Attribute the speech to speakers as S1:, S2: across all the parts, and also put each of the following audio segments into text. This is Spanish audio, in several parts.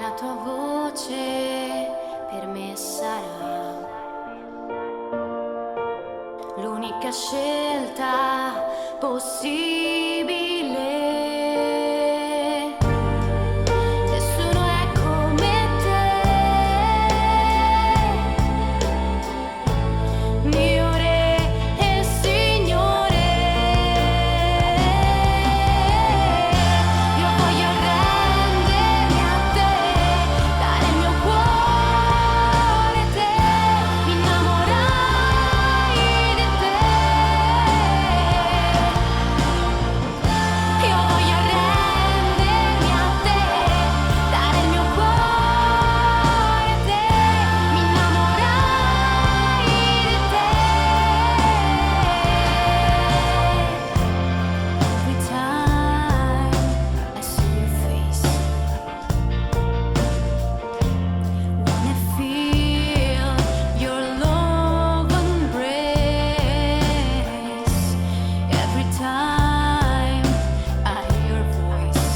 S1: la tua voce per me sarà l'unica scelta possibile. Nessuno è come te, mio Re e Signore. Io voglio arrendermi a te, dare il mio cuore a te, mi innamorai di te. Io voglio arrendermi a te, dare il mio cuore a te, mi innamorai di te. Every time I see your face, wanna feel your love embrace. Every time I hear your voice,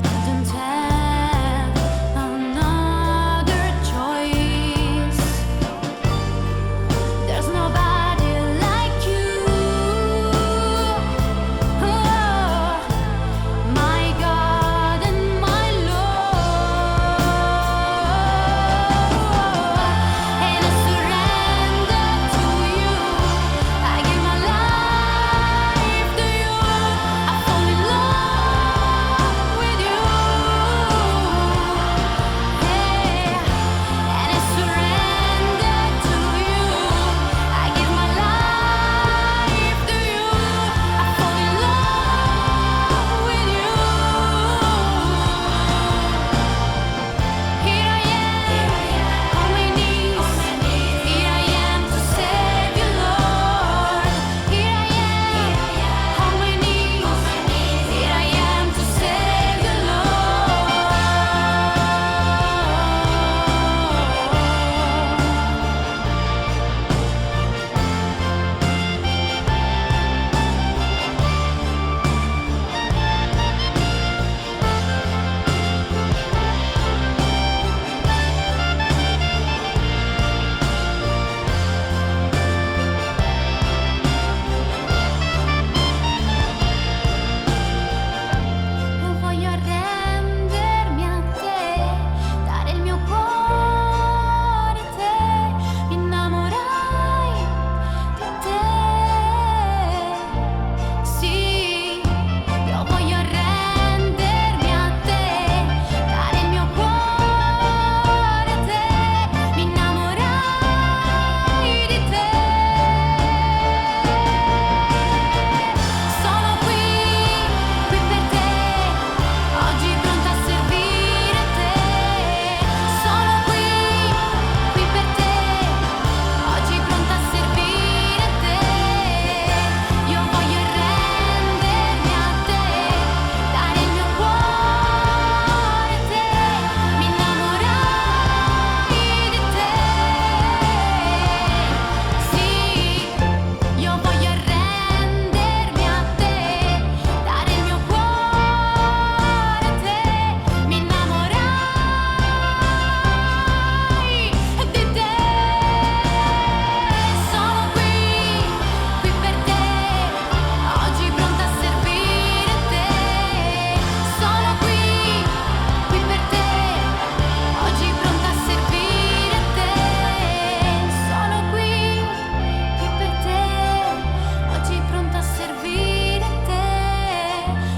S1: I don't have another choice. There's nobody like you. Oh, my God and my Lord. And I surrender to you. I give my life to you. I fall in love with you. Hey, and I surrender to you. I give my life to you. I fall in love with you. Here I am, on my knees. Here I am to save you, Lord. Here I am, on my knees. Here I am to save you, Io voglio arrendermi a te, dare il mio cuore a te, mi innamorai di te. Sì, io voglio arrendermi a te, dare il mio cuore a te, mi innamorai di te. Sono qui per te, oggi pronta a servire te. Sono qui per te, oggi pronta a servire te. Io voglio arrendermi a te, dare il mio cuore a te, mi innamorai di te. Sì, io voglio arrendermi a te, dare il mio cuore a te, mi innamorai di te. Sono qui per te, oggi pronta a servire te. Sono qui per te, oggi pronta a servire te. Sono qui per te, oggi pronta a servire te.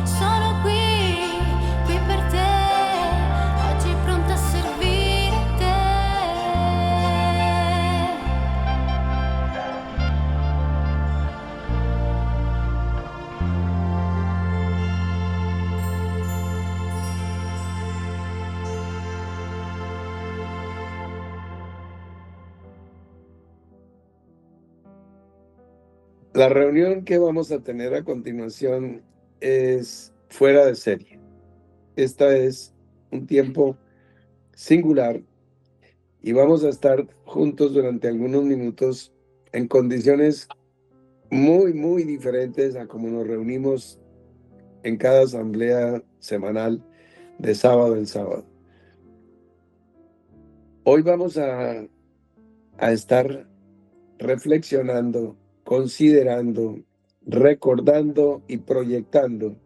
S1: Sono qui per te, oggi pronta a servire te.
S2: La reunión que vamos a tener a continuación es fuera de serie. Esta es un tiempo singular y vamos a estar juntos durante algunos minutos en condiciones muy, muy diferentes a como nos reunimos en cada asamblea semanal de sábado en sábado. Hoy vamos a estar reflexionando, considerando, recordando y proyectando,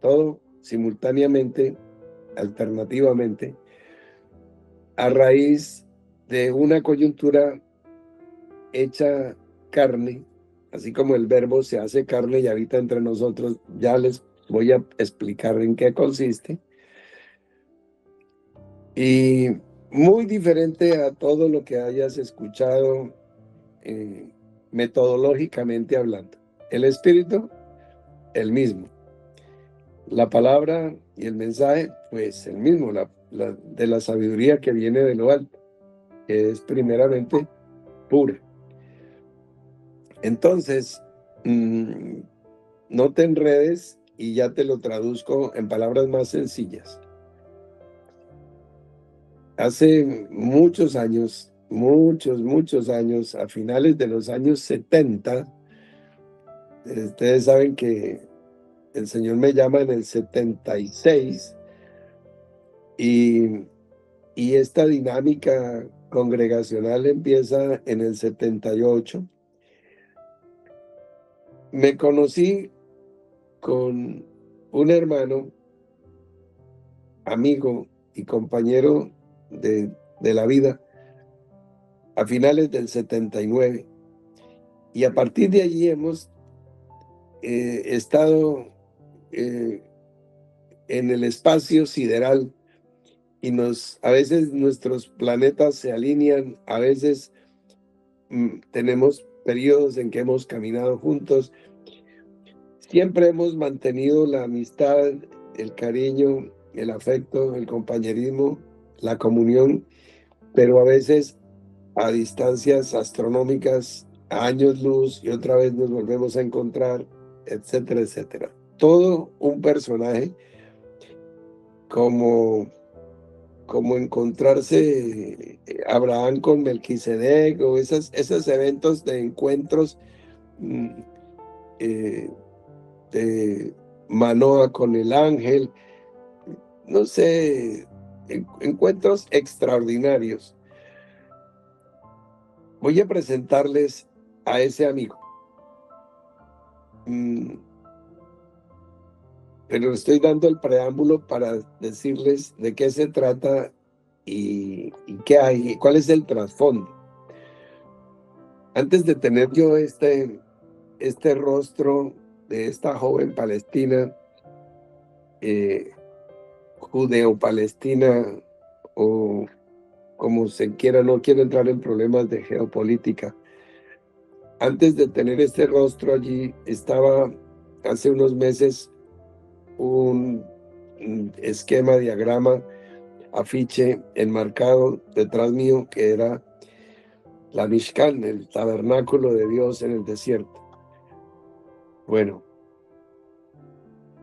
S2: todo simultáneamente, alternativamente, a raíz de una coyuntura hecha carne, así como el verbo se hace carne y habita entre nosotros. Ya les voy a explicar en qué consiste. Y muy diferente a todo lo que hayas escuchado metodológicamente hablando. El espíritu, el mismo. La palabra y el mensaje, pues el mismo, de la sabiduría que viene de lo alto, que es primeramente pura. Entonces, no te enredes y ya te lo traduzco en palabras más sencillas. Hace muchos años, muchos años, a finales de los años 70, ustedes saben que el Señor me llama en el 76 y esta dinámica congregacional empieza en el 78. Me conocí con un hermano, amigo y compañero de la vida a finales del 79. Y a partir de allí hemos estado en el espacio sideral y a veces nuestros planetas se alinean, a veces tenemos periodos en que hemos caminado juntos. Siempre hemos mantenido la amistad, el cariño, el afecto, el compañerismo, la comunión, pero a veces a distancias astronómicas, a años luz, y otra vez nos volvemos a encontrar, etcétera, etcétera. Todo un personaje como encontrarse Abraham con Melquisedec, o esos eventos de encuentros de Manoa con el ángel, no sé, encuentros extraordinarios. Voy a presentarles a ese amigo. Pero estoy dando el preámbulo para decirles de qué se trata y qué hay, y cuál es el trasfondo. Antes de tener yo este rostro de esta joven palestina, judeo-palestina, o como se quiera, no quiero entrar en problemas de geopolítica. Antes de tener este rostro allí, estaba hace unos meses un esquema, diagrama, afiche enmarcado detrás mío, que era la Mishkan, el tabernáculo de Dios en el desierto. Bueno,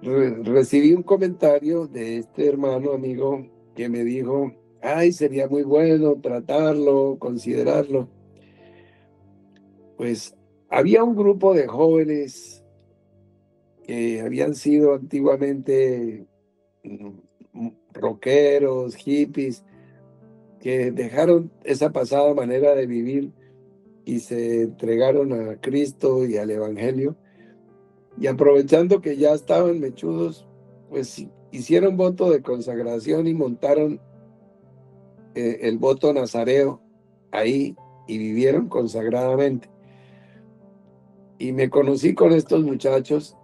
S2: recibí un comentario de este hermano amigo que me dijo: ay, sería muy bueno tratarlo, considerarlo. Pues había un grupo de jóvenes que habían sido antiguamente rockeros, hippies, que dejaron esa pasada manera de vivir y se entregaron a Cristo y al Evangelio. Y aprovechando que ya estaban mechudos, pues hicieron voto de consagración y montaron el voto nazareo ahí y vivieron consagradamente. Y me conocí con estos muchachos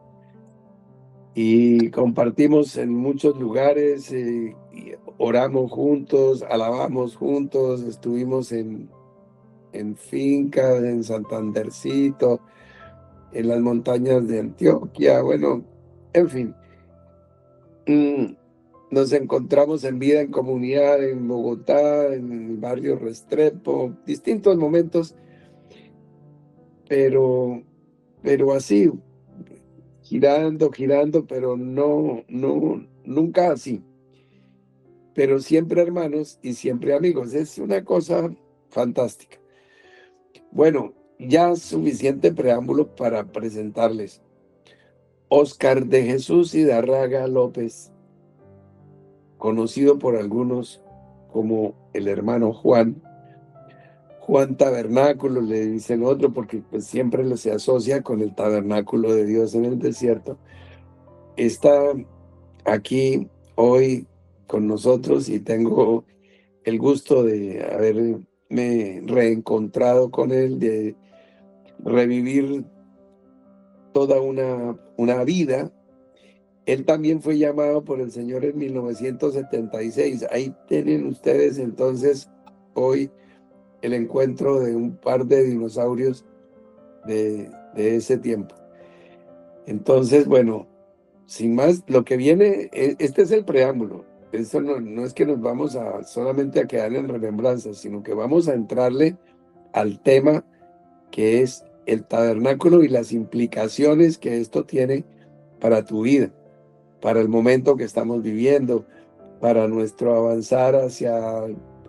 S2: y compartimos en muchos lugares, y oramos juntos, alabamos juntos, estuvimos en fincas, en Santandercito, en las montañas de Antioquia, bueno, en fin. Nos encontramos en vida, en comunidad, en Bogotá, en el barrio Restrepo, distintos momentos, pero así, girando, pero nunca así. Pero siempre hermanos y siempre amigos. Es una cosa fantástica. Bueno, ya suficiente preámbulo para presentarles. Óscar de Jesús Hidarraga López, conocido por algunos como el hermano Juan Tabernáculo, le dicen otro, porque pues siempre se asocia con el tabernáculo de Dios en el desierto, está aquí hoy con nosotros y tengo el gusto de haberme reencontrado con él, de revivir toda una vida. Él también fue llamado por el Señor en 1976. Ahí tienen ustedes entonces hoy el encuentro de un par de dinosaurios de ese tiempo. Entonces, bueno, sin más, lo que viene, este es el preámbulo. Esto no es que nos vamos solamente a quedar en remembranzas, sino que vamos a entrarle al tema que es el tabernáculo y las implicaciones que esto tiene para tu vida, para el momento que estamos viviendo, para nuestro avanzar hacia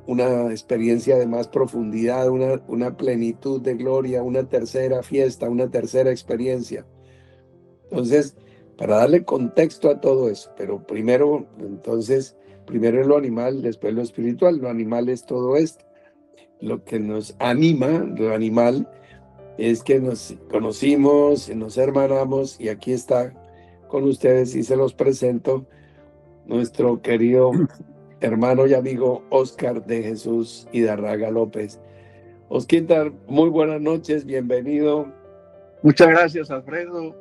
S2: una experiencia de más profundidad, una plenitud de gloria, una tercera fiesta, una tercera experiencia. Entonces, para darle contexto a todo eso, pero primero es lo animal, después lo espiritual. Lo animal es todo esto. Lo que nos anima, lo animal, es que nos conocimos, nos hermanamos, y aquí está con ustedes y se los presento nuestro querido hermano y amigo Óscar de Jesús Hidarraga López. Osquitar, muy buenas noches, bienvenido.
S3: Muchas gracias, Alfredo,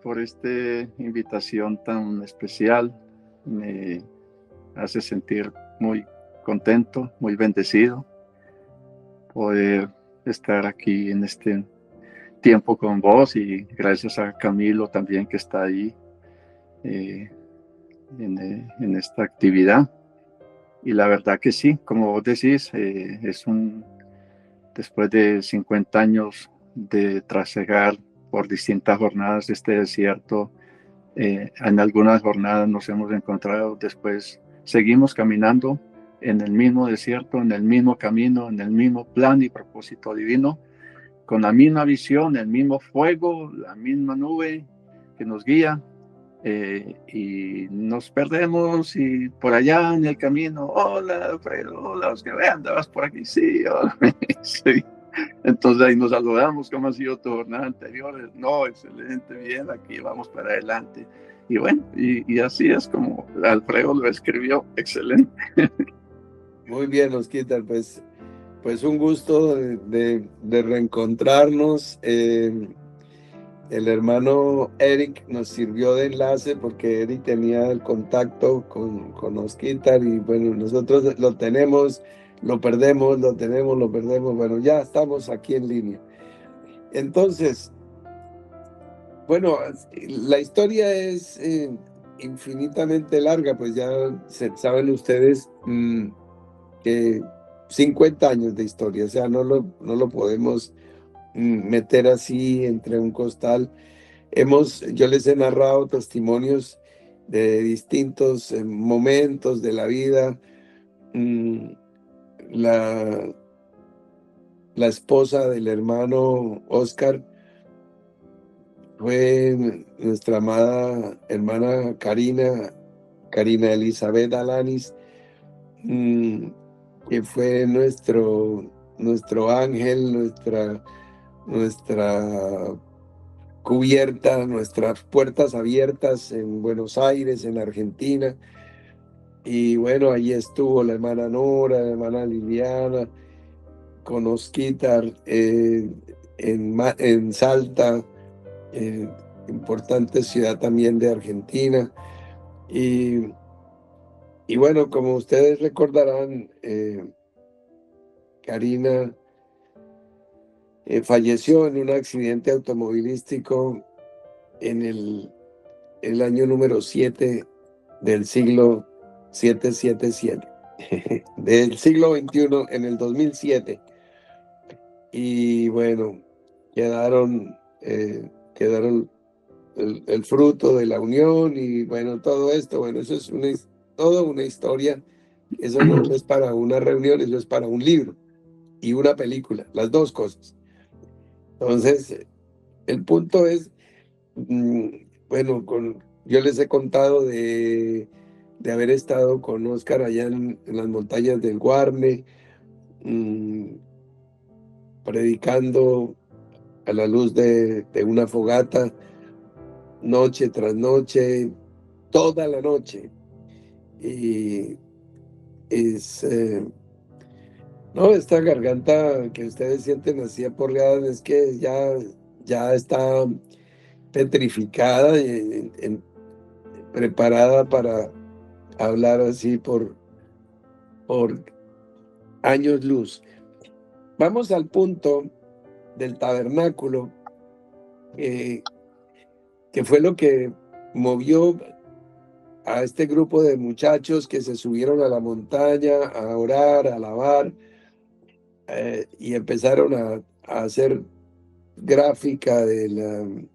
S3: por esta invitación tan especial. Me hace sentir muy contento, muy bendecido poder estar aquí en este tiempo con vos, y gracias a Camilo también, que está ahí en esta actividad. Y la verdad que sí, como vos decís, después de 50 años de trasegar por distintas jornadas de este desierto, en algunas jornadas nos hemos encontrado, después seguimos caminando en el mismo desierto, en el mismo camino, en el mismo plan y propósito divino, con la misma visión, el mismo fuego, la misma nube que nos guía, y nos perdemos, y por allá en el camino, hola Alfredo, hola Oscar, andabas por aquí, sí, hola. Sí. Entonces ahí nos saludamos, ¿cómo ha sido tu jornada anterior? No, excelente, bien, aquí vamos para adelante. Y bueno, y así es como Alfredo lo escribió, excelente.
S2: Muy bien, Osquitar, pues un gusto de reencontrarnos. El hermano Eric nos sirvió de enlace porque Eric tenía el contacto con Osquitar, y bueno, nosotros lo tenemos, lo perdemos, lo tenemos, lo perdemos. Bueno, ya estamos aquí en línea. Entonces, bueno, la historia es infinitamente larga, pues ya saben ustedes que 50 años de historia, o sea, no lo podemos meter así entre un costal. Yo les he narrado testimonios de distintos momentos de la vida. La esposa del hermano Óscar fue nuestra amada hermana Karina Elizabeth Alanis, que fue nuestro ángel, nuestra cubierta, nuestras puertas abiertas en Buenos Aires, en Argentina. Y bueno, allí estuvo la hermana Nora, la hermana Liliana, con Osquitar, en Salta, importante ciudad también de Argentina. Y bueno, como ustedes recordarán, Karina falleció en un accidente automovilístico en el año número 7 del siglo 777, del siglo XXI, en el 2007. Y bueno, quedaron el fruto de la unión, y bueno, todo esto, bueno, eso es toda una historia. Eso no es para una reunión, eso es para un libro y una película, las dos cosas. Entonces, el punto es, bueno, yo les he contado de haber estado con Oscar allá en las montañas del Guarne, mm, predicando a la luz de una fogata, noche tras noche, toda la noche. Y es, no, esta garganta que ustedes sienten así aporreada es que ya está petrificada y preparada para hablar así por años luz. Vamos al punto del tabernáculo, que fue lo que movió a este grupo de muchachos que se subieron a la montaña a orar, a alabar, y empezaron a hacer gráfica de,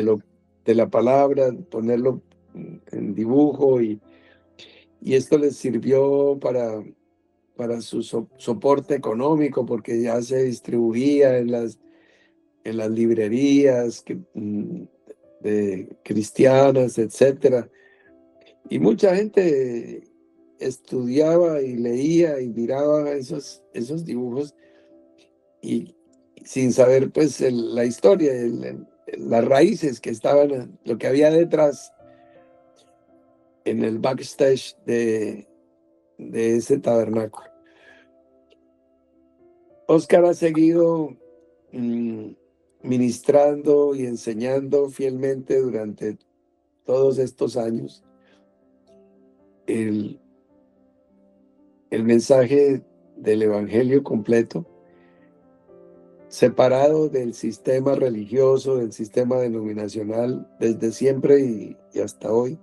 S2: lo, de la palabra, ponerlo en dibujo, y esto les sirvió para su soporte económico, porque ya se distribuía en las librerías de cristianas, etcétera. Y mucha gente estudiaba y leía y miraba esos dibujos, y sin saber pues la historia, las raíces que estaban, lo que había detrás en el backstage de ese tabernáculo. Oscar ha seguido ministrando y enseñando fielmente durante todos estos años el mensaje del evangelio completo, separado del sistema religioso, del sistema denominacional, desde siempre y hasta hoy.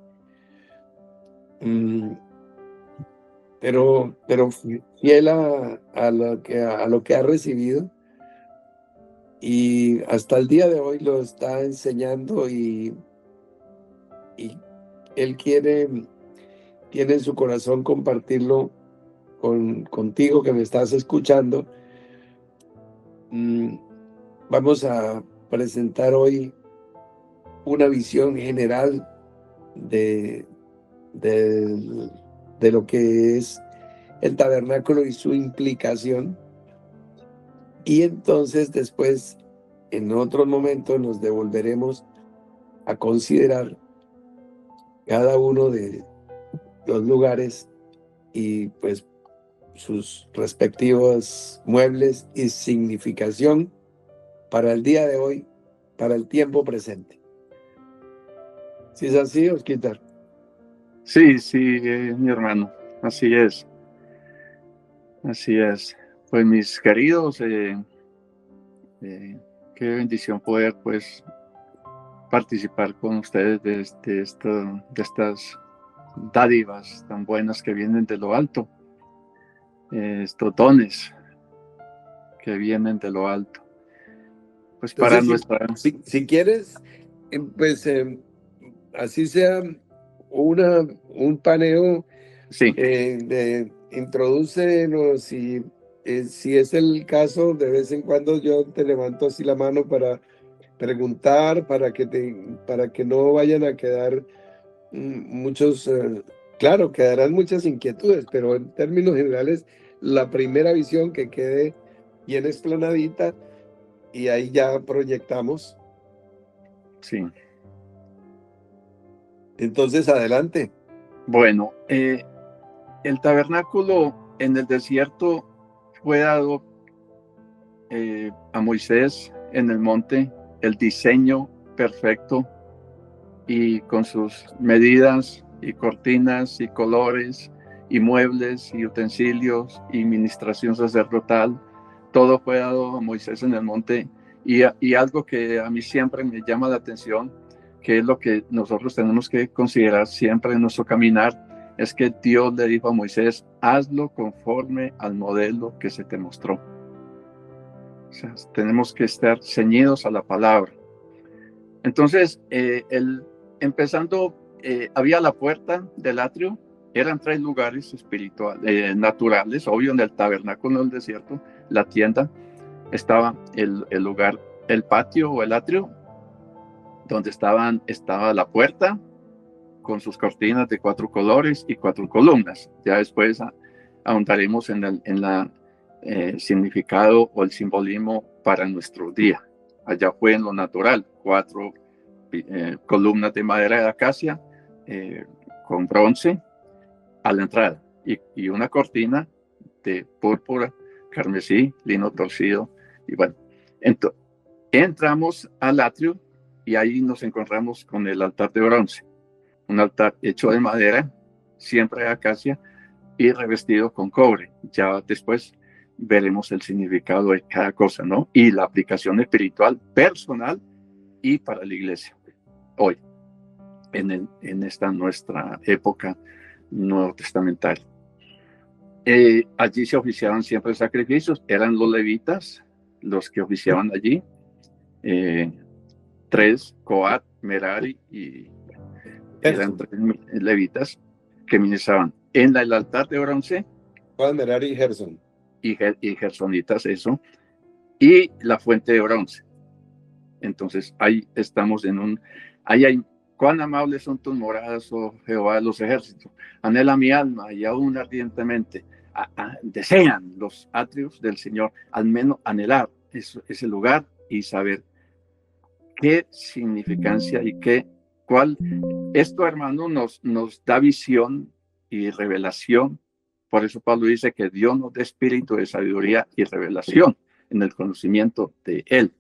S2: Pero fiel a lo que ha recibido, y hasta el día de hoy lo está enseñando, y él tiene en su corazón compartirlo contigo que me estás escuchando. Vamos a presentar hoy una visión general de lo que es el tabernáculo y su implicación. Y entonces después, en otro momento, nos devolveremos a considerar cada uno de los lugares y pues sus respectivos muebles y significación para el día de hoy, para el tiempo presente. ¿Sí es así, Osquitar?
S3: Sí, mi hermano, así es. Así es. Pues mis queridos, qué bendición poder pues participar con ustedes de estas dádivas tan buenas que vienen de lo alto, estos dones que vienen de lo alto. Pues para
S2: entonces, si quieres, pues así sea un paneo,
S3: sí.
S2: introdúcenos, y si es el caso, de vez en cuando yo te levanto así la mano para preguntar, para que no vayan a quedar muchos, claro, quedarán muchas inquietudes, pero en términos generales, la primera visión que quede bien explanadita, y ahí ya proyectamos.
S3: Sí.
S2: Entonces, adelante.
S3: Bueno, el tabernáculo en el desierto fue dado a Moisés en el monte, el diseño perfecto y con sus medidas y cortinas y colores y muebles y utensilios y ministración sacerdotal. Todo fue dado a Moisés en el monte, y algo que a mí siempre me llama la atención, que es lo que nosotros tenemos que considerar siempre en nuestro caminar, es que Dios le dijo a Moisés: hazlo conforme al modelo que se te mostró. O sea, tenemos que estar ceñidos a la palabra. Entonces, empezando, había la puerta del atrio. Eran 3 lugares espirituales, naturales, obvio, en el tabernáculo del desierto, la tienda, estaba el lugar, el patio o el atrio, donde estaba la puerta con sus cortinas de 4 colores y 4 columnas. Ya después ahondaremos en el significado o el simbolismo para nuestro día. Allá fue en lo natural, 4 columnas de madera de acacia con bronce a la entrada y una cortina de púrpura, carmesí, lino torcido. Y bueno, entonces entramos al atrio y ahí nos encontramos con el altar de bronce, un altar hecho de madera, siempre de acacia y revestido con cobre. Ya después veremos el significado de cada cosa, ¿no? Y la aplicación espiritual, personal y para la iglesia hoy, en esta nuestra época nuevo testamentaria. Allí se oficiaban siempre sacrificios, eran los levitas los que oficiaban allí, 3, Coat, Merari, y eran 3 levitas que ministraban en el altar de bronce.
S2: Coat, Merari y Gerson.
S3: Y gersonitas, eso, y la fuente de bronce. Entonces ahí estamos ahí hay, cuán amables son tus moradas, oh Jehová de los ejércitos, anhela mi alma y aún ardientemente desean los atrios del Señor, al menos anhelar ese lugar y saber qué significancia y cuál. Esto, hermano, nos da visión y revelación. Por eso Pablo dice que Dios nos da espíritu de sabiduría y revelación en el conocimiento de Él.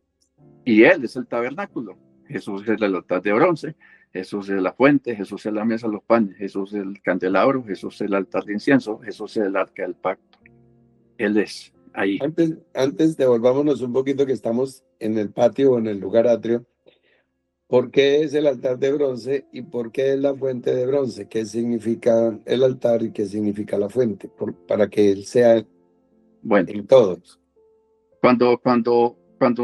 S3: Y Él es el tabernáculo. Jesús es el altar de bronce, Jesús es la fuente, Jesús es la mesa de los panes, Jesús es el candelabro, Jesús es el altar de incienso, Jesús es el arca del pacto. Él es ahí.
S2: Antes devolvámonos un poquito que estamos en el patio o en el lugar atrio. ¿Por qué es el altar de bronce y por qué es la fuente de bronce? ¿Qué significa el altar y qué significa la fuente? Para que él sea
S3: bueno
S2: en todos.
S3: Cuando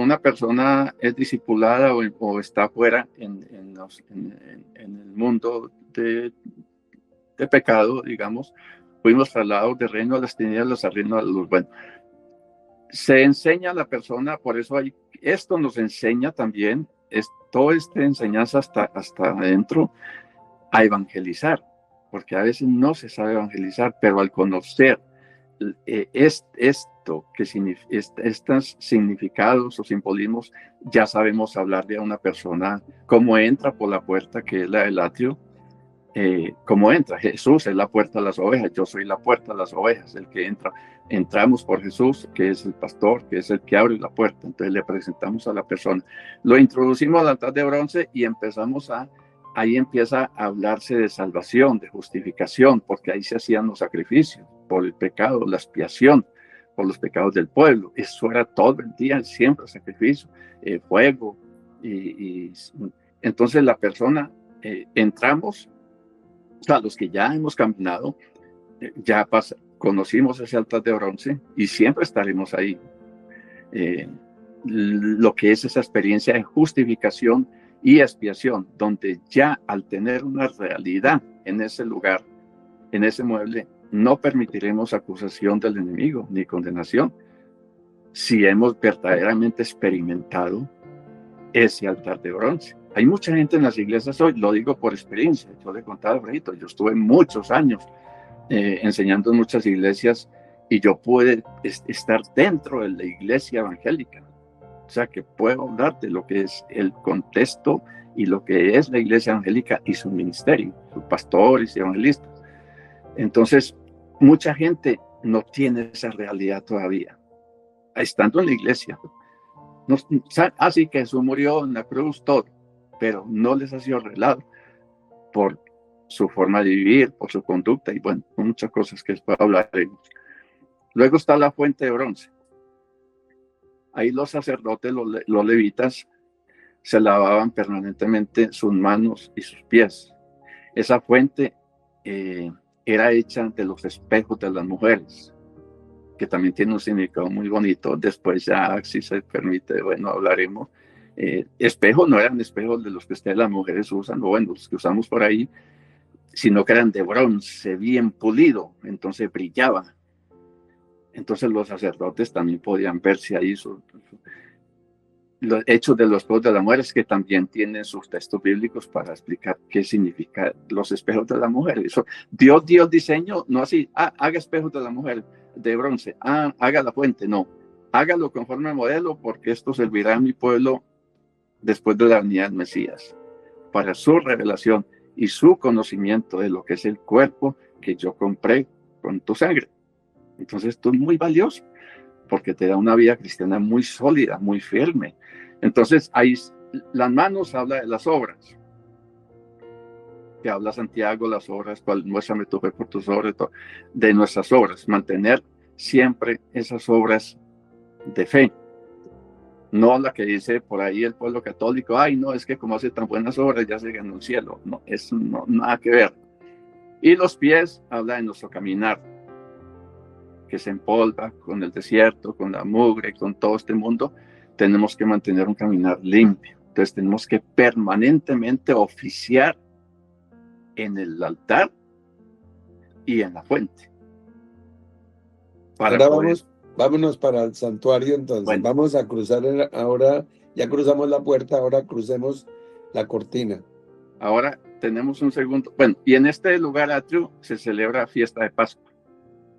S3: una persona es discipulada o está fuera en el mundo de pecado, digamos, fuimos trasladados del reino de las tinieblas al reino de la luz. Bueno, se enseña a la persona, por eso esto nos enseña también, toda esta enseñanza hasta adentro, a evangelizar, porque a veces no se sabe evangelizar, pero al conocer estos significados o simbolismos, ya sabemos hablar de una persona, cómo entra por la puerta que es la del atrio, cómo entra. Jesús es la puerta de las ovejas, yo soy la puerta de las ovejas, el que entra. Entramos por Jesús, que es el pastor, que es el que abre la puerta. Entonces le presentamos a la persona. Lo introducimos al altar de bronce y ahí empieza a hablarse de salvación, de justificación, porque ahí se hacían los sacrificios por el pecado, la expiación por los pecados del pueblo. Eso era todo el día, siempre sacrificio, fuego. Y entonces la persona, entramos, o sea, los que ya hemos caminado, conocimos ese altar de bronce y siempre estaremos ahí. Lo que es esa experiencia de justificación y expiación, donde ya al tener una realidad en ese lugar, en ese mueble, no permitiremos acusación del enemigo ni condenación si hemos verdaderamente experimentado ese altar de bronce. Hay mucha gente en las iglesias hoy, lo digo por experiencia, yo le contaba a Alfredito, yo estuve muchos años enseñando en muchas iglesias y yo pude estar dentro de la iglesia evangélica. O sea, que puedo hablar de lo que es el contexto y lo que es la iglesia evangélica y su ministerio, sus pastores y evangelistas. Entonces, mucha gente no tiene esa realidad todavía, estando en la iglesia. Así que Jesús murió en la cruz, todo, pero no les ha sido revelado por su forma de vivir, por su conducta y bueno, muchas cosas que después hablaremos. Luego está la fuente de bronce. Ahí los sacerdotes, los levitas, se lavaban permanentemente sus manos y sus pies. Esa fuente era hecha de los espejos de las mujeres, que también tiene un significado muy bonito. Después ya, si se permite, bueno, hablaremos. Espejos no eran espejos de los que ustedes las mujeres usan, o bueno, los que usamos por ahí, sino que eran de bronce, bien pulido, entonces brillaba. Entonces los sacerdotes también podían verse ahí. los Hechos de los Espejos de la Mujer, es que también tienen sus textos bíblicos para explicar qué significa los espejos de la mujer. Eso, Dios dio el diseño, no así, haga espejos de la mujer de bronce, haga la fuente, no, hágalo conforme al modelo, porque esto servirá a mi pueblo después de la venida del Mesías, para su revelación y su conocimiento de lo que es el cuerpo que yo compré con tu sangre. Entonces esto es muy valioso, porque te da una vida cristiana muy sólida, muy firme. Entonces, ahí las manos habla de las obras, que habla Santiago, las obras, cual muéstrame tu fe por tus obras, de nuestras obras, mantener siempre esas obras de fe, no la que dice por ahí el pueblo católico, ay no, es que como hace tan buenas obras ya se ganó el cielo, no, eso no, nada que ver. Y los pies habla de nuestro caminar, que se empolva con el desierto, con la mugre, con todo este mundo. Tenemos que mantener un caminar limpio. Entonces tenemos que permanentemente oficiar en el altar y en la fuente.
S2: Ahora vámonos para el santuario entonces.
S3: Bueno.
S2: Vamos a cruzar ahora, ya cruzamos la puerta, ahora crucemos la cortina.
S3: Ahora tenemos un segundo. Bueno, y en este lugar atrio se celebra fiesta de Pascua,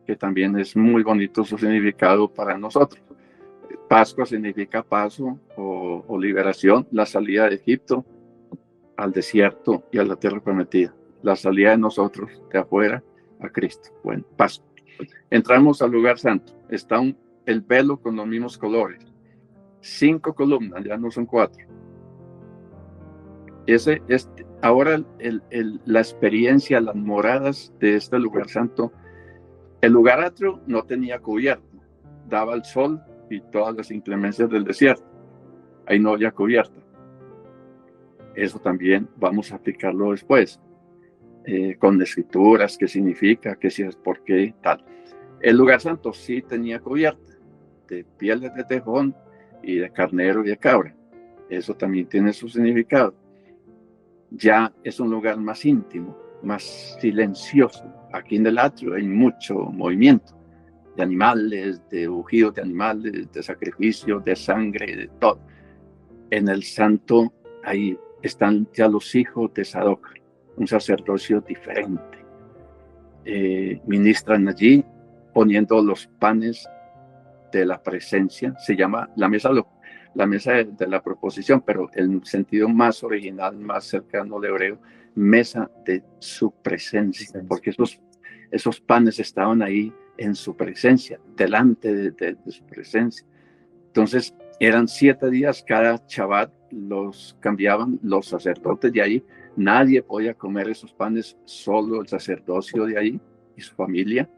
S3: que también es muy bonito su significado para nosotros. Pascua significa paso o liberación, la salida de Egipto al desierto y a la tierra prometida, la salida de nosotros de afuera a Cristo. Bueno, Pascua. Entramos al lugar santo, está el velo con los mismos colores, 5 columnas, ya no son 4. Ahora la experiencia, las moradas de este lugar santo, el lugar atrio no tenía cubierta, daba el sol y todas las inclemencias del desierto, ahí no había cubierta. Eso también vamos a aplicarlo después, con escrituras, qué significa, qué si es por qué, tal. El lugar santo sí tenía cubierta, de pieles de tejón y de carnero y de cabra. Eso también tiene su significado. Ya es un lugar más íntimo, más silencioso. Aquí en el atrio hay mucho movimiento de animales, de rugidos de animales, de sacrificios, de sangre, de todo. En el santo ahí están ya los hijos de Sadoc, un sacerdocio diferente. Ministran allí poniendo los panes de la presencia, se llama la mesa de la proposición, pero el sentido más original, más cercano al hebreo, mesa de su presencia, porque esos panes estaban ahí en su presencia, delante de su presencia. Entonces eran 7 días, cada Shabbat los cambiaban los sacerdotes de ahí, nadie podía comer esos panes, solo el sacerdocio de ahí y su familia,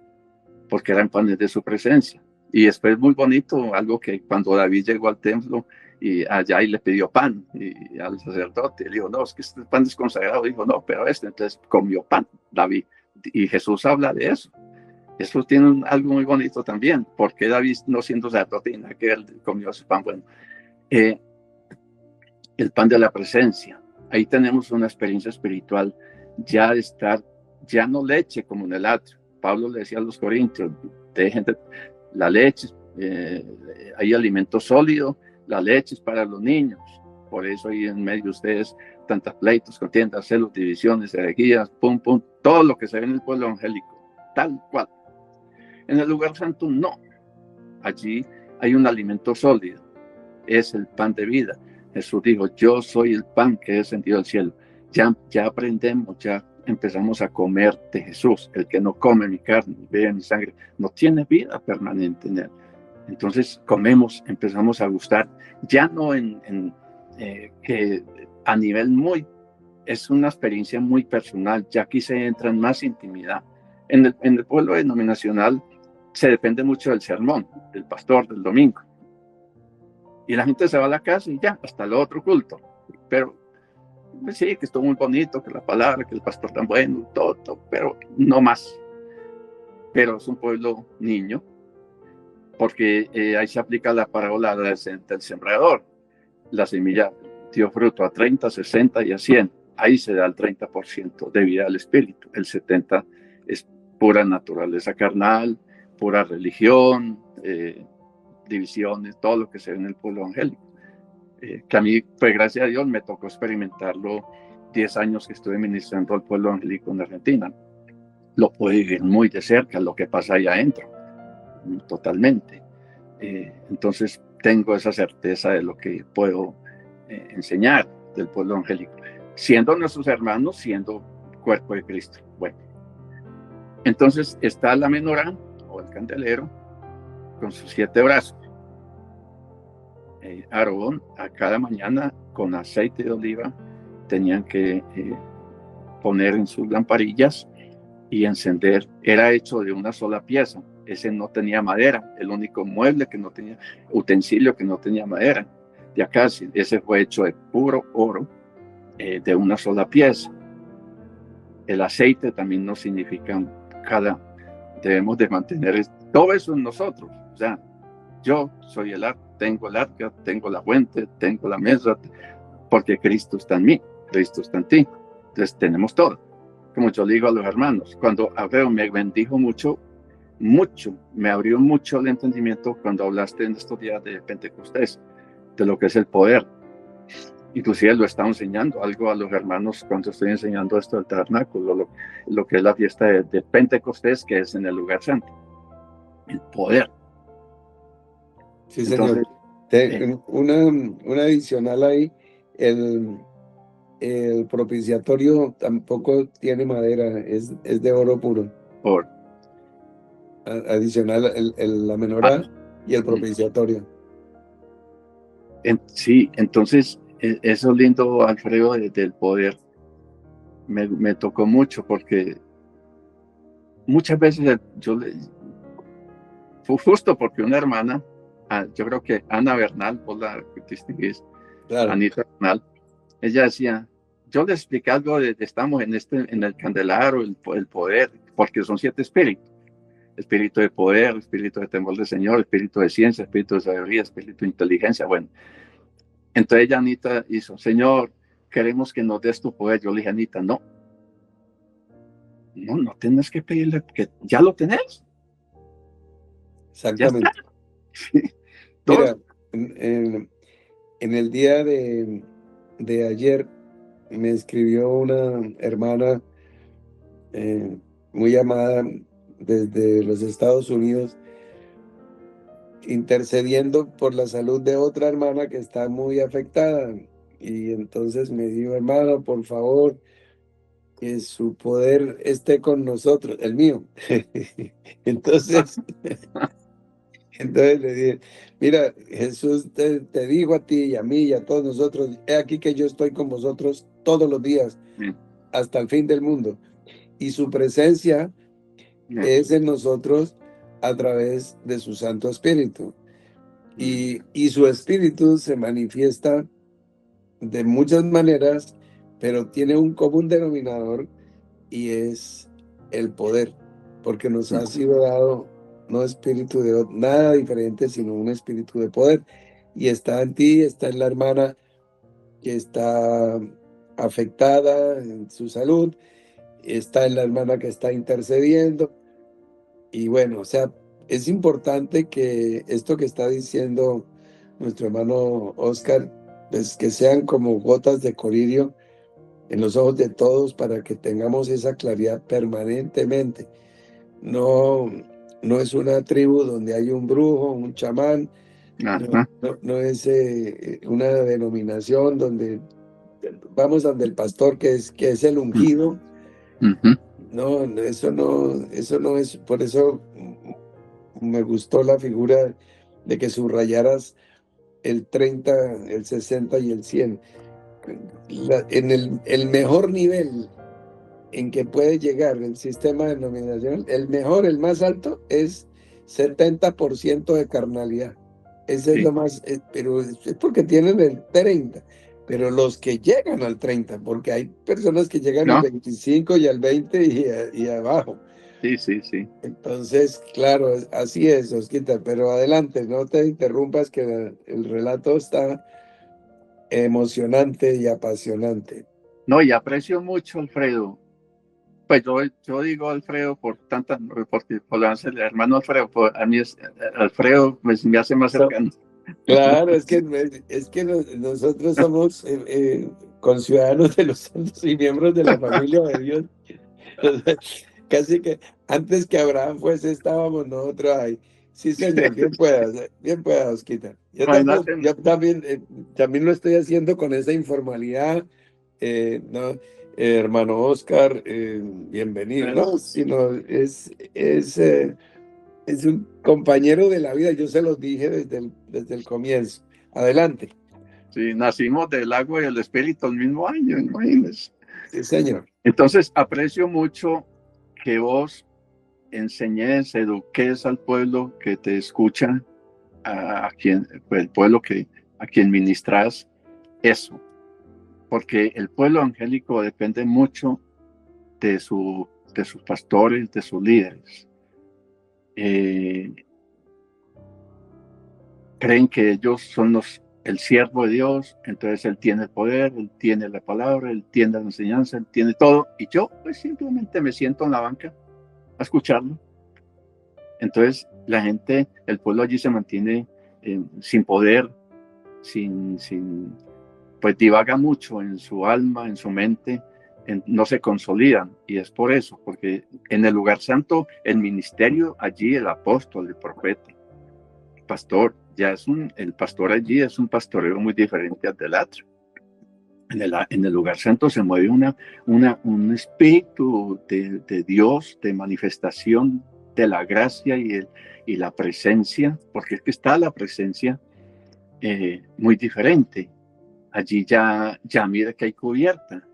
S3: porque eran panes de su presencia. Y después muy bonito, algo que cuando David llegó al templo y allá y le pidió pan y al sacerdote, le dijo, no, es que este pan es consagrado, dijo, no, pero entonces comió pan, David. Y Jesús habla de eso. Eso tiene algo muy bonito también, porque David, no siendo sacerdote, que él comió ese pan, bueno, el pan de la presencia. Ahí tenemos una experiencia espiritual, ya de estar, ya no leche como en el atrio. Pablo le decía a los corintios, dejen la leche, hay alimento sólido, la leche es para los niños. Por eso hay en medio de ustedes tantas pleitos, contiendas, celos, divisiones, herejías, todo lo que se ve en el pueblo evangélico, tal cual. En el lugar santo no, allí hay un alimento sólido, es el pan de vida. Jesús dijo, yo soy el pan que he descendido del cielo. Ya aprendemos, ya empezamos a comer de Jesús. El que no come mi carne, bebe mi sangre, no tiene vida permanente en él. Entonces comemos, empezamos a gustar, ya no que a nivel es una experiencia muy personal, ya aquí se entra en más intimidad. En el pueblo denominacional se depende mucho del sermón, del pastor, del domingo. Y la gente se va a la casa y ya, hasta el otro culto. Pero pues sí, que estuvo muy bonito, que la palabra, que el pastor tan bueno, todo, pero no más. Pero es un pueblo niño, porque ahí se aplica la parábola del sembrador. La semilla dio fruto a 30, 60 y a 100. Ahí se da el 30% de vida al espíritu. El 70% es pura naturaleza carnal, pura religión, divisiones, todo lo que se ve en el pueblo evangélico. que a mí, pues gracias a Dios, me tocó experimentarlo 10 años que estuve ministrando al pueblo angélico en Argentina. Lo pude vivir muy de cerca, lo que pasa ahí adentro, totalmente. Entonces tengo esa certeza de lo que puedo enseñar del pueblo angélico, siendo nuestros hermanos, siendo cuerpo de Cristo. Bueno, entonces está la menorá o el candelero con sus 7 brazos. Aarón a cada mañana con aceite de oliva tenían que poner en sus lamparillas y encender. Era hecho de una sola pieza. Ese no tenía madera, el único mueble que no tenía, utensilio que no tenía madera. De acá, ese fue hecho de puro oro, de una sola pieza. El aceite también no significa debemos de mantener todo eso en nosotros. O sea, yo soy el arca, tengo el arca, tengo la fuente, tengo la mesa, porque Cristo está en mí, Cristo está en ti. Entonces tenemos todo. Como yo le digo a los hermanos, cuando Abreu me bendijo mucho, me abrió mucho el entendimiento cuando hablaste en estos días de Pentecostés, de lo que es el poder. Inclusive lo estaba enseñando algo a los hermanos cuando estoy enseñando esto del tabernáculo, lo que es la fiesta de Pentecostés, que es en el lugar santo. El poder.
S2: Sí, señor.
S3: Entonces,
S2: Una adicional ahí, el propiciatorio tampoco tiene madera, es de oro puro. Adicional, la menorá y el propiciatorio.
S3: Sí, entonces eso lindo, Alfredo, del poder me tocó mucho, porque muchas veces fue justo porque una hermana, yo creo que Ana Bernal, vos la distinguís,
S2: Claro.
S3: Anita Bernal, ella decía, yo le expliqué algo estamos en el candelaro, el poder, porque son 7 espíritus: espíritu de poder, espíritu de temor del Señor, espíritu de ciencia, espíritu de sabiduría, espíritu de inteligencia. Bueno, entonces ella, Anita, hizo, Señor, queremos que nos des tu poder. Yo le dije, Anita, no tienes que pedirle, que ya lo tenés.
S2: Exactamente. Mira, en el día de ayer me escribió una hermana muy amada desde los Estados Unidos, intercediendo por la salud de otra hermana que está muy afectada. Y entonces me dijo, hermano, por favor, que su poder esté con nosotros, el mío. Entonces le dije, mira, Jesús te dijo a ti y a mí y a todos nosotros, he aquí que yo estoy con vosotros todos los días, hasta el fin del mundo. Y su presencia es en nosotros a través de su Santo Espíritu. Y su Espíritu se manifiesta de muchas maneras, pero tiene un común denominador, y es el poder, porque nos ha sido dado no espíritu de nada diferente, sino un espíritu de poder. Y está en ti, está en la hermana que está afectada en su salud, está en la hermana que está intercediendo. Y bueno, o sea, es importante que esto que está diciendo nuestro hermano Oscar, pues que sean como gotas de colirio en los ojos de todos, para que tengamos esa claridad permanentemente. No es una tribu donde hay un brujo, un chamán, no es una denominación donde vamos donde el pastor que es el ungido. No, eso no es. Por eso me gustó la figura de que subrayaras el 30, el 60 y el 100. En el mejor nivel en que puede llegar el sistema denominacional, el mejor, el más alto, es 70% de carnalidad. Ese es lo más, pero es porque tienen el 30. Pero los que llegan al 30, porque hay personas que llegan al 25 y al 20 y abajo.
S3: Sí.
S2: Entonces, claro, así es, Osquita, pero adelante, no te interrumpas, que el relato está emocionante y apasionante.
S3: No, y aprecio mucho, Alfredo. Pues yo digo Alfredo porque por el hermano Alfredo, a mí Alfredo pues, me hace más cercano.
S2: Claro, nosotros somos conciudadanos de los santos y miembros de la familia de Dios. O sea, casi que antes que Abraham fuese, estábamos nosotros ahí. Sí, señor, bien pueda, Osquita.
S3: Imagínate,
S2: También lo estoy haciendo con esa informalidad, ¿no? Hermano Oscar, bienvenido, ¿no? Sino es un compañero de la vida, yo se los dije desde el comienzo. Adelante.
S3: sí, nacimos del agua y del espíritu el mismo año, imagínense.
S2: Sí, señor.
S3: Entonces, aprecio mucho que vos enseñes, eduques al pueblo que te escucha, a quien, el pueblo a quien ministras eso, porque el pueblo angélico depende mucho de sus pastores, de sus líderes. Creen que ellos son el siervo de Dios, entonces él tiene el poder, él tiene la palabra, él tiene la enseñanza, él tiene todo, y yo pues simplemente me siento en la banca a escucharlo. Entonces la gente, el pueblo allí se mantiene sin poder, pues divaga mucho en su alma, en su mente, no se consolidan, y es por eso, porque en el lugar santo, el ministerio allí, el apóstol, el profeta, el pastor, el pastor allí es un pastoreo muy diferente al del atrio. En el lugar santo se mueve un espíritu de Dios, de manifestación de la gracia y la presencia, porque es que está la presencia muy diferente. Allí ya mira que hay cubierta,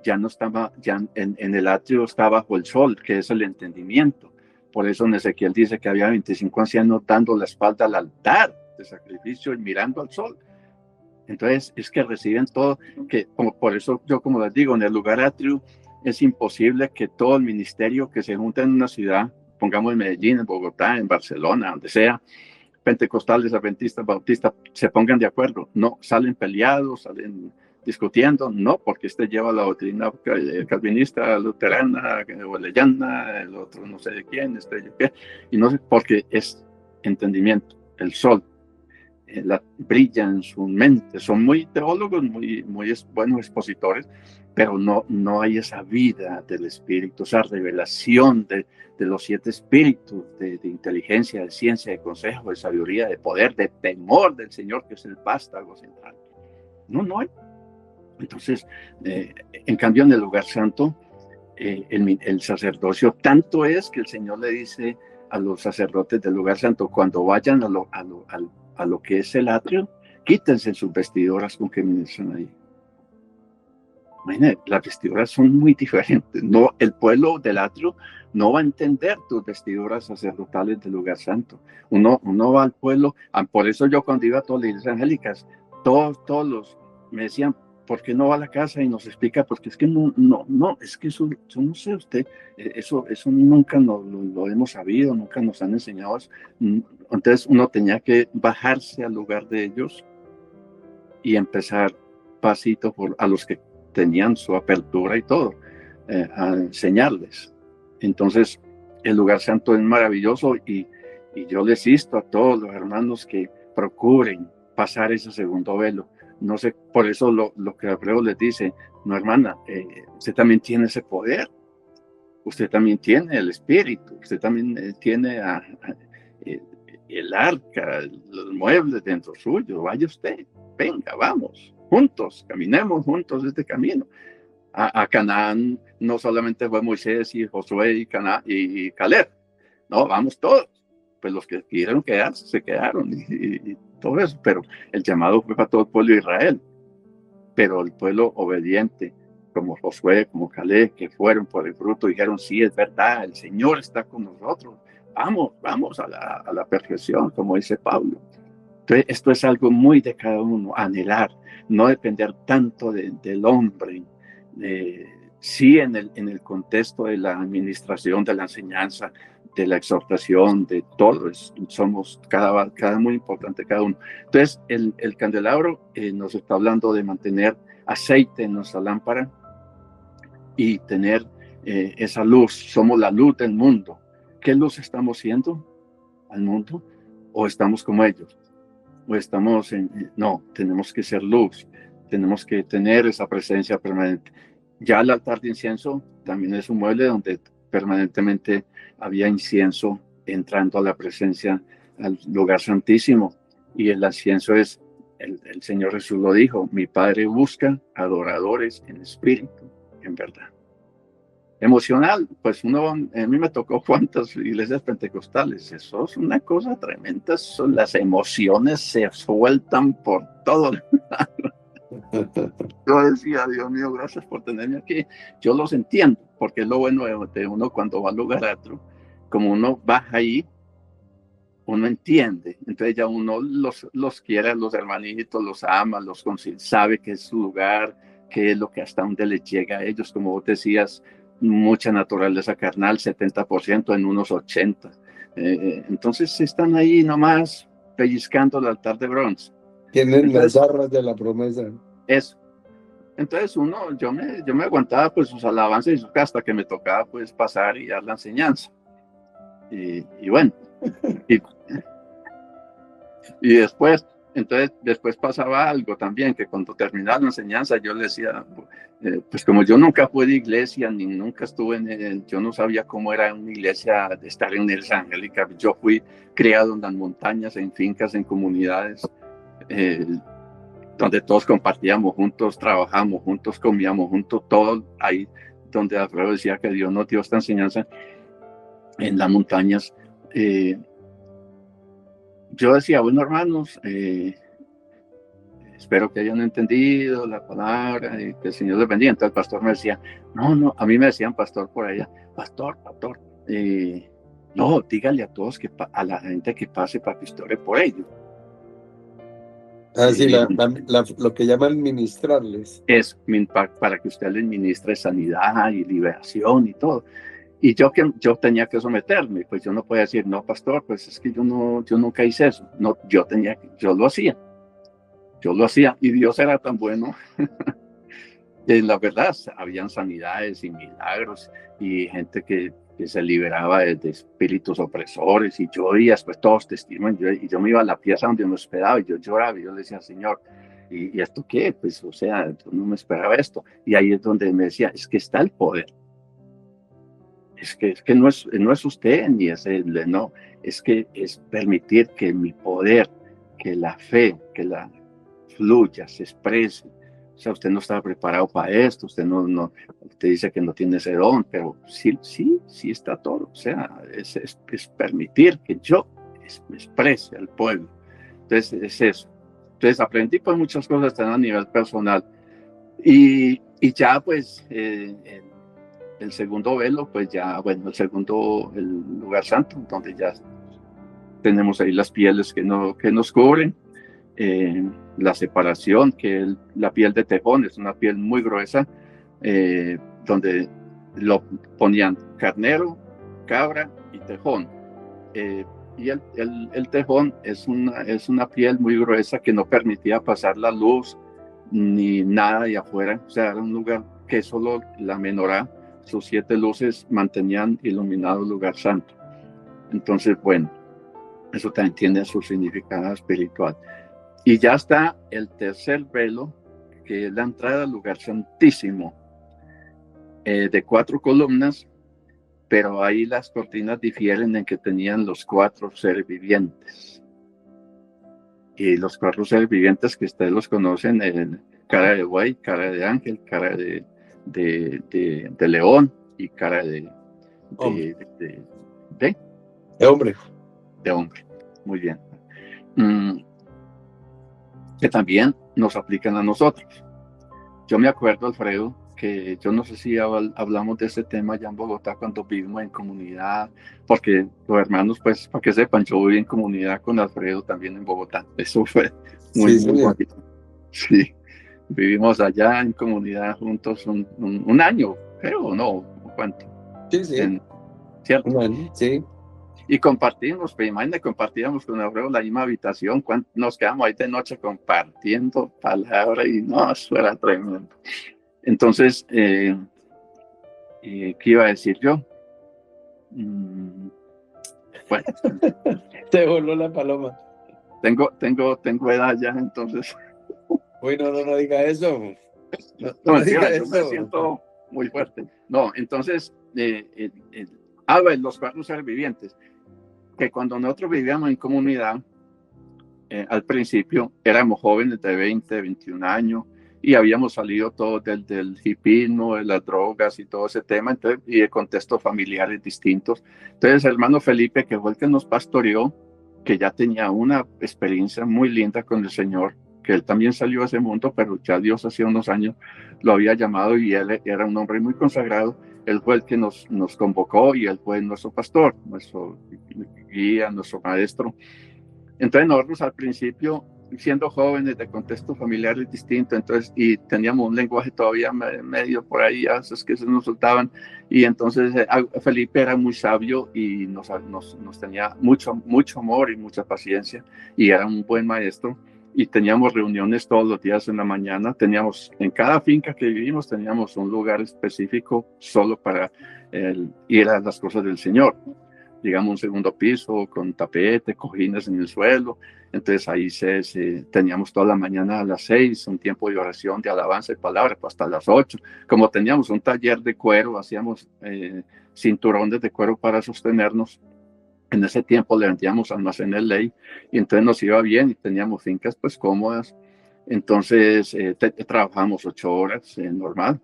S3: ya no estaba, ya en el atrio está bajo el sol, que es el entendimiento. Por eso en Ezequiel dice que había 25 ancianos dando la espalda al altar de sacrificio y mirando al sol. Entonces es que reciben todo, por eso yo como les digo, en el lugar atrio es imposible que todo el ministerio que se junta en una ciudad, pongamos en Medellín, en Bogotá, en Barcelona, donde sea, pentecostales, adventistas, bautistas, se pongan de acuerdo. No, salen peleados, salen discutiendo, no, porque este lleva la doctrina calvinista, luterana, weleyana, el otro no sé de quién, y no sé, porque es entendimiento. El sol brilla en su mente, son muy teólogos, muy buenos expositores, pero no hay esa vida del espíritu, esa revelación de los 7 espíritus, de inteligencia, de ciencia, de consejo, de sabiduría, de poder, de temor del Señor, que es el vástago central. No hay. Entonces, en cambio, en el lugar santo, el sacerdocio, tanto es que el Señor le dice a los sacerdotes del lugar santo, cuando vayan a lo que es el atrio, quítense sus vestiduras con que ministran ahí. Imagínate, las vestiduras son muy diferentes. No, el pueblo del atrio no va a entender tus vestiduras sacerdotales del lugar santo. Uno va al pueblo, por eso yo cuando iba a todas las iglesias angélicas, todos me decían, ¿por qué no va a la casa y nos explica? Porque es que no, es que eso no sé usted, eso nunca lo hemos sabido, nunca nos han enseñado eso. Entonces uno tenía que bajarse al lugar de ellos y empezar pasito a los que tenían su apertura y todo, a enseñarles. Entonces el lugar santo es maravilloso y yo les insto a todos los hermanos que procuren pasar ese segundo velo. No sé, por eso lo que Alfredo les dice, no hermana, usted también tiene ese poder, usted también tiene el espíritu, usted también tiene el arca, los muebles dentro suyo, vaya usted, venga, vamos, juntos, caminemos juntos este camino. A Canaán no solamente fue Moisés y Josué y Caleb, no, vamos todos. Pues los que quisieron quedarse, se quedaron y todo eso, pero el llamado fue para todo el pueblo de Israel. Pero el pueblo obediente, como Josué, como Caleb, que fueron por el fruto, dijeron, sí, es verdad, el Señor está con nosotros, vamos a la perfección, como dice Pablo. Entonces, esto es algo muy de cada uno, anhelar, no depender tanto del hombre, sí en el contexto de la administración, de la enseñanza, de la exhortación, de todo, somos cada muy importante cada uno. Entonces, el candelabro nos está hablando de mantener aceite en nuestra lámpara y tener esa luz. Somos la luz del mundo. ¿Qué luz estamos siendo al mundo? ¿O estamos como ellos? o estamos no, tenemos que ser luz, tenemos que tener esa presencia permanente. Ya el altar de incienso también es un mueble donde permanentemente había incienso entrando a la presencia, al lugar santísimo. Y el incienso es, el Señor Jesús lo dijo, mi Padre busca adoradores en espíritu, en verdad. Emocional, pues a mí me tocó cuántas iglesias pentecostales, eso es una cosa tremenda, las emociones se sueltan por todo. Yo decía, Dios mío, gracias por tenerme aquí. Yo los entiendo, porque es lo bueno de uno cuando va al lugar a otro, como uno baja ahí, uno entiende, entonces ya uno los quiere a los hermanitos, los ama, sabe que es su lugar, que es lo que hasta donde les llega a ellos, como vos decías, mucha naturaleza carnal, 70% en unos 80. Entonces están ahí nomás pellizcando el altar de bronce.
S2: Tienen
S3: Entonces,
S2: las arras de la promesa.
S3: eso. Entonces yo me aguantaba pues sus alabanzas y sus hasta que me tocaba pues pasar y dar la enseñanza. Y bueno, y después pasaba algo también, que cuando terminaba la enseñanza yo le decía, pues como yo nunca fui de iglesia, ni nunca estuve yo no sabía cómo era una iglesia de estar en el Angélica, yo fui criado en las montañas, en fincas, en comunidades, donde todos compartíamos juntos, trabajábamos juntos, comíamos juntos, todo ahí donde Alfredo decía que Dios nos dio esta enseñanza en las montañas. Yo decía, bueno, hermanos, espero que hayan entendido la palabra y que el Señor les bendiga. Entonces el pastor me decía, no, a mí me decían pastor por allá, pastor, no, dígale a todos, a la gente que pase para que usted ore por ellos.
S2: Sí, lo que llaman ministrarles.
S3: Es para que usted les ministre sanidad y liberación y todo. Y yo tenía que someterme, pues yo no podía decir, no, pastor, pues es que yo nunca hice eso. No, yo lo hacía y Dios era tan bueno. La verdad, habían sanidades y milagros y gente que se liberaba de espíritus opresores y yo oía después todos testimonios y yo me iba a la pieza donde me hospedaba y yo lloraba y yo le decía, Señor, ¿y esto qué? Pues, o sea, yo no me esperaba esto. Y ahí es donde me decía, es que está el poder. Es que no es usted ni es él, no, es que es permitir que mi poder, que la fe, que la fluya, se exprese. O sea, usted no estaba preparado para esto, usted usted dice que no tiene ese don, pero sí está todo. O sea, es permitir que yo me exprese al pueblo. Entonces, es eso. Entonces, aprendí pues muchas cosas también a nivel personal. Y ya pues, el segundo velo, pues ya, bueno, el lugar santo, donde ya tenemos ahí las pieles que nos cubren, la separación, que la piel de tejón es una piel muy gruesa, donde lo ponían carnero, cabra y tejón. Y el tejón es una piel muy gruesa que no permitía pasar la luz ni nada de afuera, o sea, era un lugar que solo la menorá, sus 7 luces mantenían iluminado el lugar santo. Entonces, bueno, eso también tiene su significado espiritual. Y ya está el tercer velo, que es la entrada al lugar santísimo, de 4 columnas, pero ahí las cortinas difieren en que tenían los 4 seres vivientes. Y los 4 seres vivientes que ustedes los conocen, cara de buey, cara de ángel, cara de león y cara de
S2: hombre.
S3: De hombre. Muy bien. Que también nos aplican a nosotros. Yo me acuerdo, Alfredo, que yo no sé si hablamos de este tema allá en Bogotá cuando vivimos en comunidad, porque los hermanos, pues, para que sepan, yo viví en comunidad con Alfredo también en Bogotá. Eso fue muy bonito. Sí. Vivimos allá en comunidad juntos un año, creo, ¿no? ¿Cuánto?
S2: Sí.
S3: ¿Cierto?
S2: Un año, sí.
S3: Y compartimos, pues imagínate, compartíamos con Alfredo la misma habitación, nos quedamos ahí de noche compartiendo palabras y no, eso era tremendo. Entonces, ¿qué iba a decir yo? Bueno.
S2: Te voló la paloma.
S3: tengo edad ya, entonces.
S2: Uy, no diga eso.
S3: No,
S2: No diga
S3: mentira, yo me
S2: eso.
S3: siento muy fuerte. No, entonces, los cuadros vivientes, que cuando nosotros vivíamos en comunidad, al principio éramos jóvenes de 20, 21 años y habíamos salido todos del hipismo, de las drogas y todo ese tema, entonces, y de contextos familiares distintos. Entonces, el hermano Felipe, que fue el que nos pastoreó, que ya tenía una experiencia muy linda con el Señor, que él también salió a ese mundo, pero ya Dios hace unos años lo había llamado y él era un hombre muy consagrado. Él fue el que nos convocó y él fue nuestro pastor, nuestro guía, nuestro maestro. Entonces nosotros al principio, siendo jóvenes de contextos familiares distintos, entonces, y teníamos un lenguaje todavía medio por ahí, esos que se nos soltaban, y entonces Felipe era muy sabio y nos tenía mucho amor y mucha paciencia, y era un buen maestro, y teníamos reuniones todos los días en la mañana, en cada finca que vivimos, teníamos un lugar específico solo para ir a las cosas del Señor. Digamos, un segundo piso con tapete, cojines en el suelo. Entonces ahí teníamos toda la mañana a las 6, un tiempo de oración, de alabanza y palabra, pues hasta las 8. Como teníamos un taller de cuero, hacíamos cinturones de cuero para sostenernos. En ese tiempo le vendíamos almacenes ley y entonces nos iba bien y teníamos fincas pues cómodas. Entonces trabajamos 8 horas normal.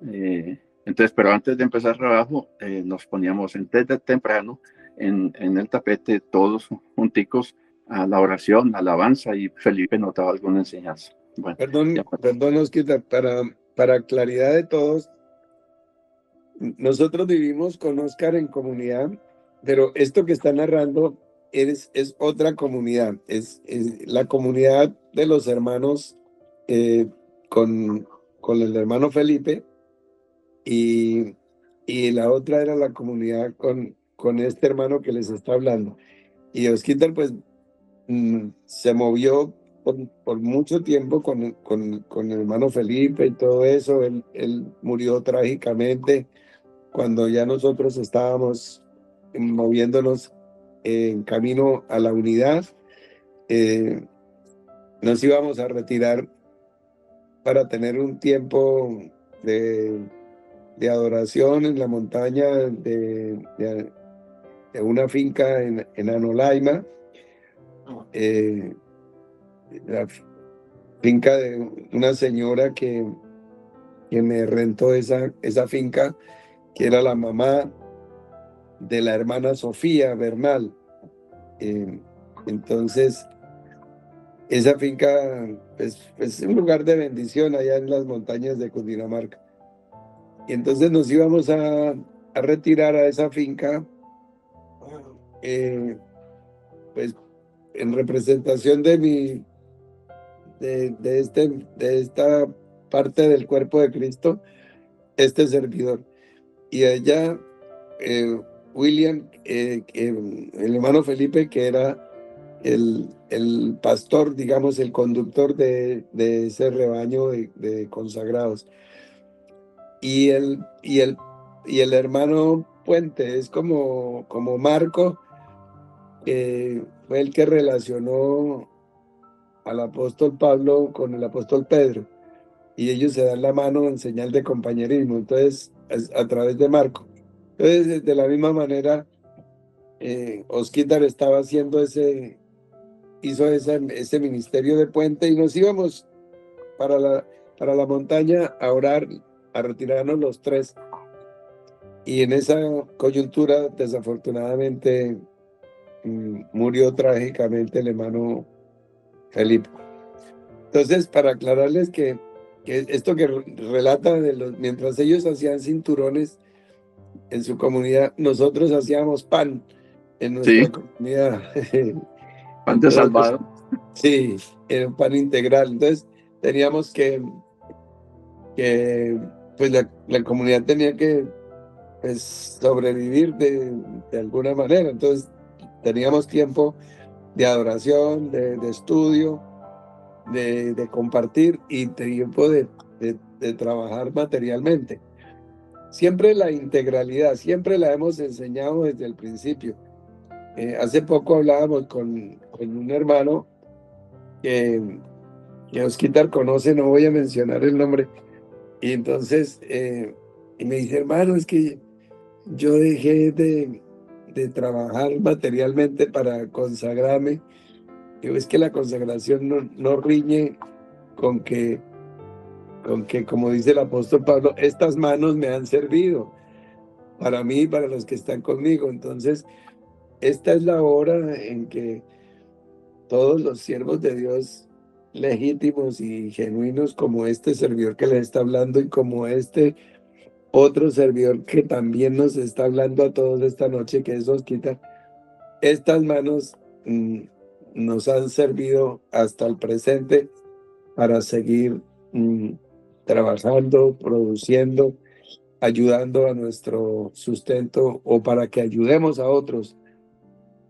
S3: Entonces, pero antes de empezar el trabajo, nos poníamos desde temprano en el tapete, todos junticos, a la oración, a la alabanza, y Felipe nos daba alguna enseñanza. Bueno,
S2: Perdón, Osquita, para claridad de todos, nosotros vivimos con Oscar en comunidad, pero esto que está narrando es otra comunidad, es la comunidad de los hermanos con el hermano Felipe, y la otra era la comunidad con este hermano que les está hablando. Y Osquitar pues se movió por mucho tiempo con el hermano Felipe y todo eso. Él murió trágicamente cuando ya nosotros estábamos moviéndonos en camino a la unidad. Nos íbamos a retirar para tener un tiempo de adoración en la montaña de una finca en Anolaima, la finca de una señora que me rentó esa finca, que era la mamá de la hermana Sofía Bernal. Entonces, esa finca es un lugar de bendición allá en las montañas de Cundinamarca. Y entonces nos íbamos a retirar a esa finca, pues en representación de esta parte del cuerpo de Cristo, este servidor. Y allá, William, el hermano Felipe, que era el pastor, digamos, el conductor de ese rebaño de consagrados. Y el hermano Puente es como Marco, que fue el que relacionó al apóstol Pablo con el apóstol Pedro, y ellos se dan la mano en señal de compañerismo, entonces a través de Marco. Entonces, de la misma manera, Osquitar estaba haciendo hizo ese ministerio de puente, y nos íbamos para la montaña a orar, a retirarnos los tres. Y en esa coyuntura, desafortunadamente, murió trágicamente el hermano Felipe. Entonces, para aclararles que esto que relata mientras ellos hacían cinturones en su comunidad, nosotros hacíamos pan en nuestra comunidad.
S3: Pan de salvado.
S2: Sí, era un pan integral. Entonces, teníamos que pues la comunidad tenía que pues sobrevivir de alguna manera. Entonces, teníamos tiempo de adoración, de estudio, de compartir, y tiempo de trabajar materialmente. Siempre la integralidad, siempre la hemos enseñado desde el principio. Hace poco hablábamos con un hermano que Osquitar conoce, no voy a mencionar el nombre. Y entonces, y me dice, hermano, es que yo dejé de trabajar materialmente para consagrarme. Digo, es que la consagración no riñe con que, como dice el apóstol Pablo, estas manos me han servido para mí y para los que están conmigo. Entonces, esta es la hora en que todos los siervos de Dios legítimos y genuinos, como este servidor que les está hablando y como este otro servidor que también nos está hablando a todos esta noche, que es Osquita, estas manos nos han servido hasta el presente para seguir trabajando, produciendo, ayudando a nuestro sustento o para que ayudemos a otros,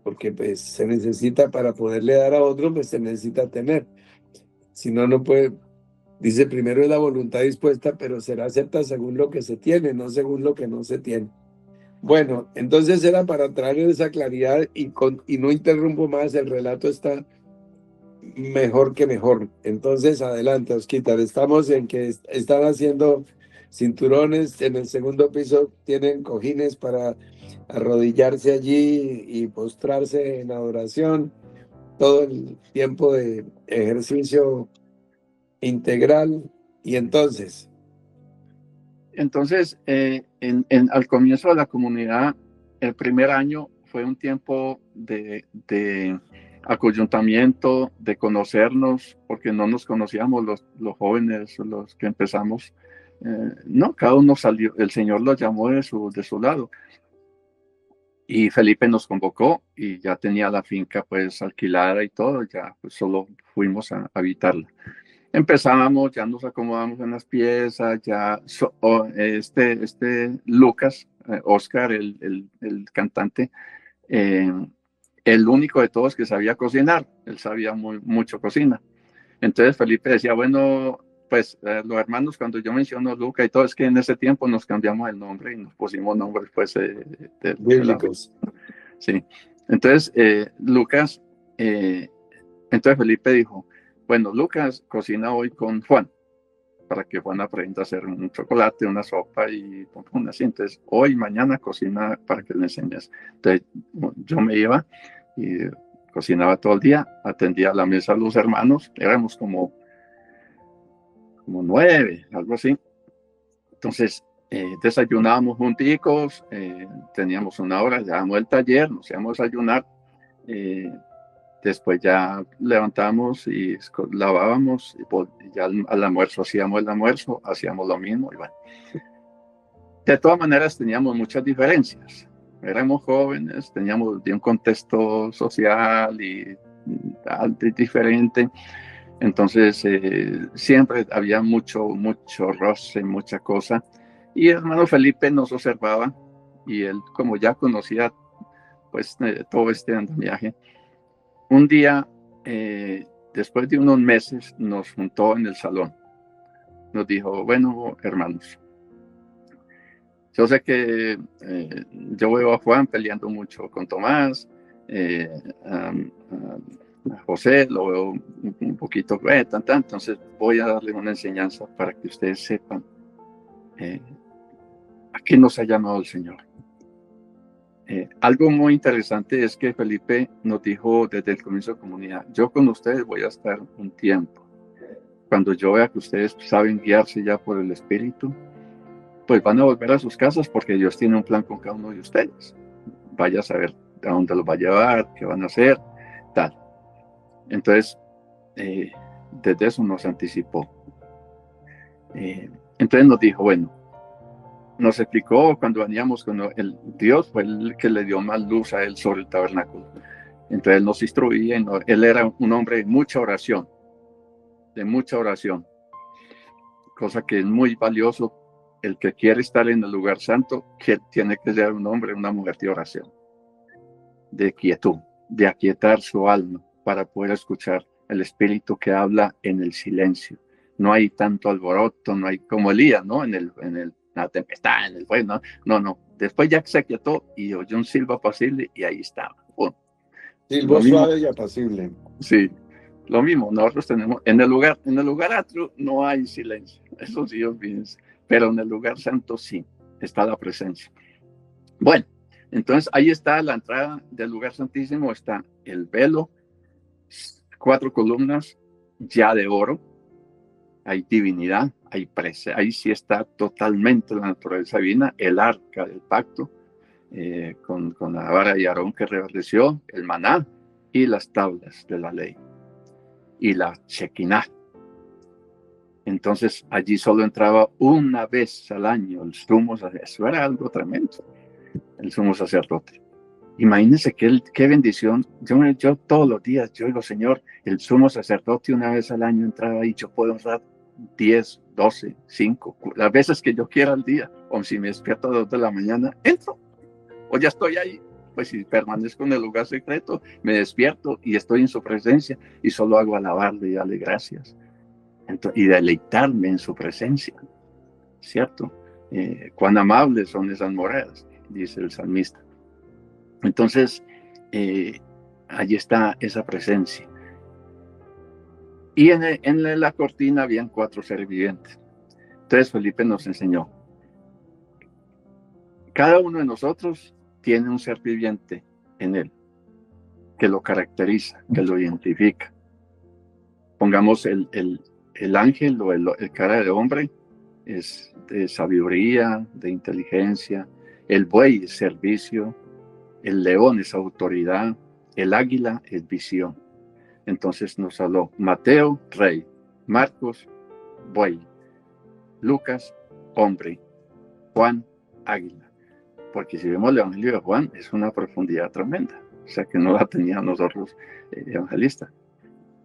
S2: porque pues se necesita para poderle dar a otros, pues se necesita tener. Si no, no puede, dice primero es la voluntad dispuesta, pero será acepta según lo que se tiene, no según lo que no se tiene. Bueno, entonces era para traer esa claridad y no interrumpo más, el relato está mejor que mejor. Entonces, adelante, Osquitar. Estamos en que están haciendo cinturones, en el segundo piso tienen cojines para arrodillarse allí y postrarse en adoración, todo el tiempo de ejercicio integral. Y entonces,
S3: Entonces, al comienzo de la comunidad, el primer año fue un tiempo de acoyuntamiento, de conocernos, porque no nos conocíamos los jóvenes, los que empezamos. No, cada uno salió, el Señor los llamó de su lado. Y Felipe nos convocó y ya tenía la finca pues alquilada y todo, ya pues solo fuimos a habitarla. Empezábamos, ya nos acomodamos en las piezas, ya este Lucas, Oscar, el cantante, el único de todos que sabía cocinar, él sabía mucho cocina. Entonces Felipe decía, bueno, pues los hermanos, cuando yo menciono Lucas y todo, es que en ese tiempo nos cambiamos el nombre y nos pusimos nombres pues
S2: bíblicos.
S3: Sí. Entonces, Lucas, entonces Felipe dijo, bueno, Lucas cocina hoy con Juan, para que Juan aprenda a hacer un chocolate, una sopa y así. Entonces, hoy, mañana cocina para que le enseñes. Entonces, yo me iba y cocinaba todo el día, atendía a la mesa a los hermanos, éramos como 9, algo así. Entonces, desayunábamos junticos, teníamos una hora, llevábamos el taller, nos íbamos a desayunar, después ya levantamos y lavábamos, y ya al almuerzo hacíamos el almuerzo, hacíamos lo mismo, y bueno. De todas maneras teníamos muchas diferencias, éramos jóvenes, teníamos de un contexto social y diferente. Entonces, siempre había mucho roce, mucha cosa. Y el hermano Felipe nos observaba y él, como ya conocía pues todo este andamiaje, un día, después de unos meses, nos juntó en el salón. Nos dijo, bueno, hermanos, yo sé que yo veo a Juan peleando mucho con Tomás, a José lo veo un poquito, entonces voy a darle una enseñanza para que ustedes sepan a qué nos ha llamado el Señor. Algo muy interesante es que Felipe nos dijo desde el comienzo de comunidad, yo con ustedes voy a estar un tiempo. Cuando yo vea que ustedes saben guiarse ya por el Espíritu, pues van a volver a sus casas porque Dios tiene un plan con cada uno de ustedes. Vaya a saber a dónde los va a llevar, qué van a hacer, tal. Entonces, desde eso nos anticipó. Entonces nos dijo, bueno, nos explicó cuando veníamos, cuando Dios fue el que le dio más luz a él sobre el tabernáculo. Entonces él nos instruía, él era un hombre de mucha oración, cosa que es muy valioso. El que quiere estar en el lugar santo, que tiene que ser un hombre, una mujer de oración, de quietud, de aquietar su alma para poder escuchar el Espíritu que habla en el silencio. No hay tanto alboroto, no hay como Elías, ¿no? En la tempestad, en el fuego, no. Después ya se aquietó y oyó un silbo apacible y ahí estaba.
S2: Silbo suave y apacible.
S3: Sí. Lo mismo, nosotros tenemos, en el lugar atrio no hay silencio, eso sí, olvídense, pero en el lugar santo sí, está la presencia. Bueno, entonces ahí está la entrada del lugar santísimo, está el velo, 4 columnas ya de oro, hay divinidad, ahí sí está totalmente la naturaleza divina, el arca del pacto, con la vara y Aarón que reverdeció, el maná y las tablas de la ley y la Shekinah. Entonces allí solo entraba una vez al año el sumo sacerdote. Eso era algo tremendo, el sumo sacerdote. Imagínense qué bendición. Yo todos los días, yo digo, Señor, el sumo sacerdote una vez al año entraba ahí, yo puedo entrar 10, 12, 5, las veces que yo quiera al día, o si me despierto a 2 de la mañana, entro, o ya estoy ahí. Pues si permanezco en el lugar secreto, me despierto y estoy en su presencia y solo hago alabarle y darle gracias. Y deleitarme en su presencia, ¿cierto? Cuán amables son esas moradas, dice el salmista. Entonces, allí está esa presencia. Y en la cortina habían 4 seres vivientes. Entonces Felipe nos enseñó, cada uno de nosotros tiene un ser viviente en él, que lo caracteriza, que lo identifica. Pongamos el ángel o el cara de hombre es de sabiduría, de inteligencia, el buey es servicio, el león es autoridad, el águila es visión. Entonces nos habló Mateo, rey, Marcos, buey, Lucas, hombre, Juan, águila. Porque si vemos el Evangelio de Juan, es una profundidad tremenda, o sea que no la tenían nosotros evangelistas.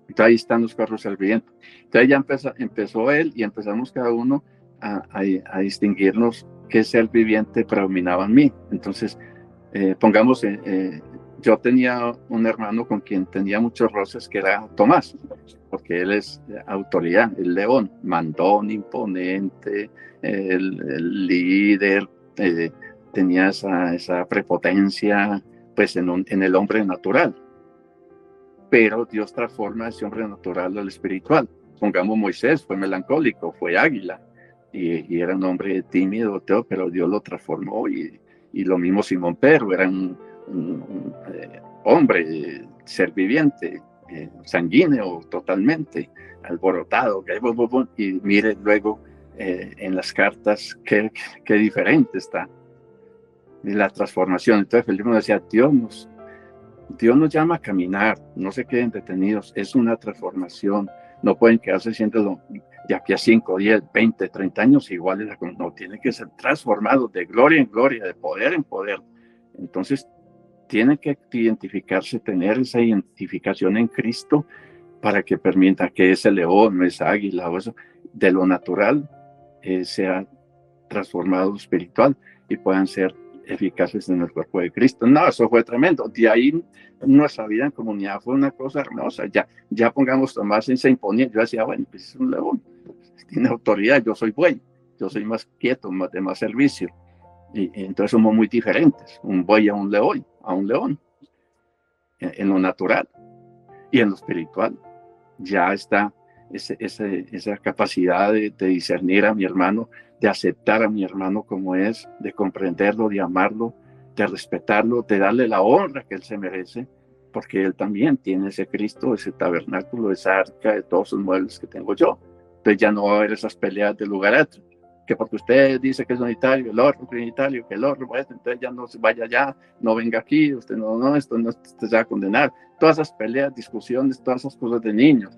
S3: Entonces ahí están los 4 seres vivientes. Entonces ya empezó él y empezamos cada uno a distinguirnos qué ser viviente predominaba en mí. Entonces, pongamos, yo tenía un hermano con quien tenía muchos roces que era Tomás, porque él es autoridad, el león, mandón, imponente, el líder, tenía esa prepotencia pues en el hombre natural. Pero Dios transforma ese hombre natural al espiritual. Pongamos Moisés, fue melancólico, fue águila, y era un hombre tímido, pero Dios lo transformó, y lo mismo Simón Pedro, era un hombre, ser viviente, sanguíneo totalmente, alborotado, y mire luego en las cartas qué diferente está la transformación. Entonces Felipe nos decía, Dios nos llama a caminar, no se queden detenidos, es una transformación, no pueden quedarse siendo de aquí a 5, 10, 20, 30 años iguales, no, tienen que ser transformados de gloria en gloria, de poder en poder. Entonces tienen que identificarse, tener esa identificación en Cristo para que permita que ese león, esa águila o eso, de lo natural sea transformado espiritual y puedan ser eficaces en el cuerpo de Cristo. No, eso fue tremendo. De ahí nuestra vida en comunidad fue una cosa hermosa. Ya pongamos, Tomás se imponía. Yo decía, bueno, pues es un león, tiene autoridad, yo soy buey, yo soy más quieto, de más servicio. Y entonces somos muy diferentes, un buey a un león, en lo natural. Y en lo espiritual ya está esa capacidad de discernir a mi hermano, de aceptar a mi hermano como es, de comprenderlo, de amarlo, de respetarlo, de darle la honra que él se merece, porque él también tiene ese Cristo, ese tabernáculo, esa arca, de todos esos muebles que tengo yo. Entonces ya no va a haber esas peleas de lugar atrio, que porque usted dice que es unitario, el otro trinitario, que el otro, pues, entonces ya no se vaya allá, no venga aquí, usted esto no, usted se va a condenar. Todas esas peleas, discusiones, todas esas cosas de niños,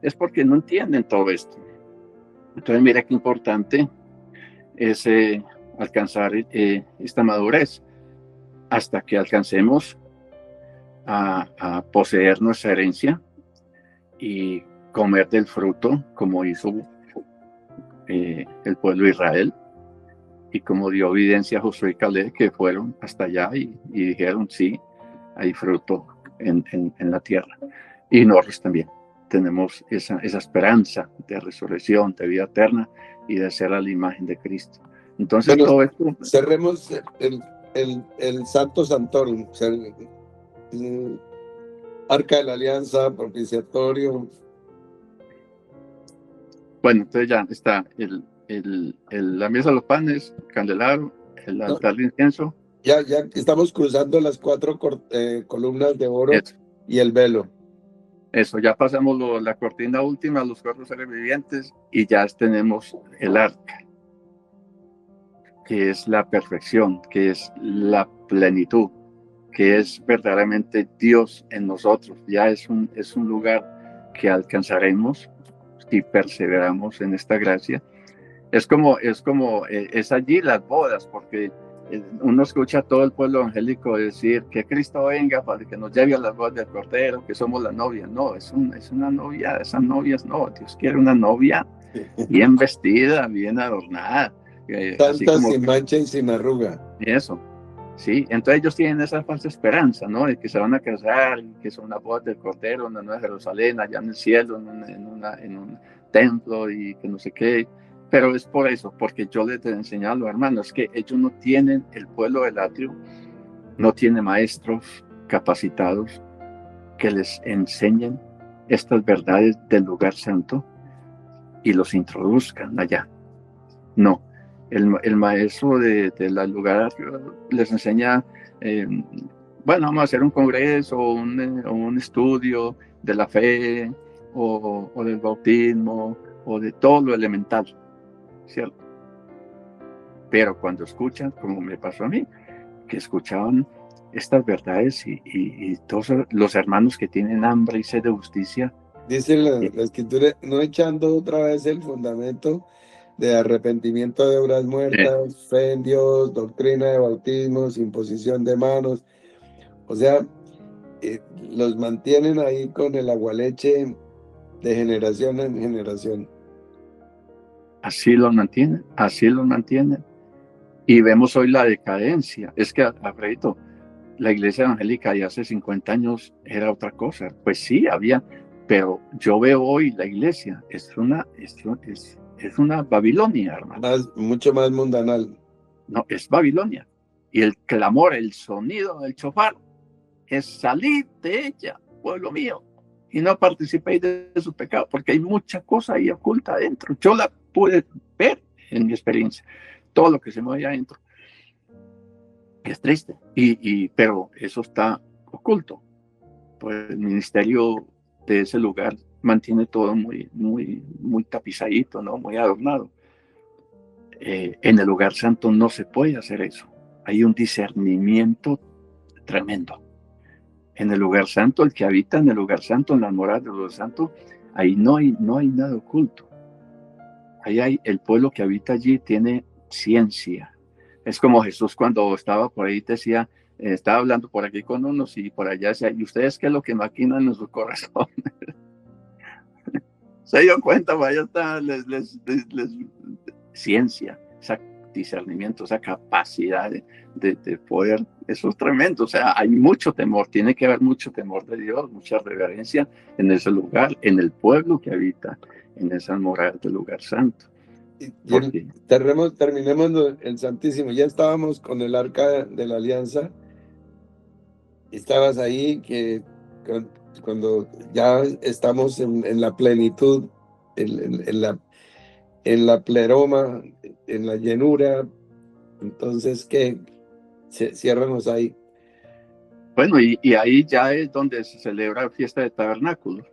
S3: es porque no entienden todo esto. Entonces mira qué importante es alcanzar esta madurez hasta que alcancemos a poseer nuestra herencia y comer del fruto como hizo el pueblo de Israel, y como dio evidencia Josué y Caleb, que fueron hasta allá y dijeron sí, hay fruto en la tierra. Y nosotros también tenemos esa esperanza de resurrección, de vida eterna y de ser a la imagen de Cristo. Entonces todo esto...
S2: Cerremos el Santo Santorum. Arca de la Alianza, propiciatorio.
S3: Bueno, entonces ya está la mesa de los panes, el candelabro, el
S2: No,
S3: altar de incienso.
S2: ya estamos cruzando las 4 columnas de oro y el velo.
S3: Eso, ya pasamos la cortina última, los 4 seres vivientes, y ya tenemos el arca, que es la perfección, que es la plenitud, que es verdaderamente Dios en nosotros. Ya es un lugar que alcanzaremos si perseveramos en esta gracia. Es allí las bodas, porque uno escucha a todo el pueblo evangélico decir que Cristo venga para que nos lleve a las bodas del Cordero, que somos la novia. No, es una novia, esas novias no. Dios quiere una novia bien vestida, bien adornada. Así
S2: Santa,
S3: como,
S2: sin mancha y sin arruga.
S3: eso, sí. Entonces ellos tienen esa falsa esperanza, ¿no? De que se van a casar, que son las bodas del Cordero, en la Nueva Jerusalén, allá en el cielo, en un templo y que no sé qué. Pero es por eso, porque yo les he enseñado a los hermanos que ellos no tienen, el pueblo del atrio no tiene maestros capacitados que les enseñen estas verdades del lugar santo y los introduzcan allá. No, el maestro del lugar atrio les enseña, bueno, vamos a hacer un congreso o un estudio de la fe o del bautismo o de todo lo elemental, ¿cierto? Pero cuando escuchan, como me pasó a mí, que escuchaban estas verdades y todos los hermanos que tienen hambre y sed de justicia.
S2: Dice la escritura, no echando otra vez el fundamento de arrepentimiento de obras muertas, fe en Dios, doctrina de bautismos, imposición de manos. O sea, los mantienen ahí con el agualeche de generación en generación.
S3: Así los mantienen. Y vemos hoy la decadencia. Es que, Alfredito, la iglesia evangélica de hace 50 años era otra cosa. Pues sí, había, pero yo veo hoy la iglesia, es una Babilonia, hermano.
S2: Mucho más mundanal.
S3: No, es Babilonia. Y el clamor, el sonido del shofar, es salir de ella, pueblo mío, y no participéis de su pecado, porque hay mucha cosa ahí oculta adentro. Yo la pude ver en mi experiencia, todo lo que se mueve adentro. Es triste, pero eso está oculto. Pues el ministerio de ese lugar mantiene todo muy, muy, muy tapizadito, ¿no? Muy adornado. En el lugar santo no se puede hacer eso. Hay un discernimiento tremendo. En el lugar santo, el que habita en el lugar santo, en las moradas del lugar santo, ahí no hay nada oculto. Ahí hay, el pueblo que habita allí tiene ciencia. Es como Jesús cuando estaba por ahí decía, estaba hablando por aquí con unos y por allá decía, ¿y ustedes qué es lo que maquinan en su corazón? Se dio cuenta, vaya, está, ciencia, ese discernimiento, esa capacidad de poder, eso es tremendo. O sea, hay mucho temor, tiene que haber mucho temor de Dios, mucha reverencia en ese lugar, en el pueblo que habita, en esas moradas del lugar santo.
S2: Terminemos el Santísimo. Ya estábamos con el Arca de la Alianza. Estabas ahí que cuando ya estamos en la plenitud, en la pleroma, en la llenura. Entonces, ¿qué? Ciérranos ahí.
S3: Bueno, y ahí ya es donde se celebra la fiesta de tabernáculos,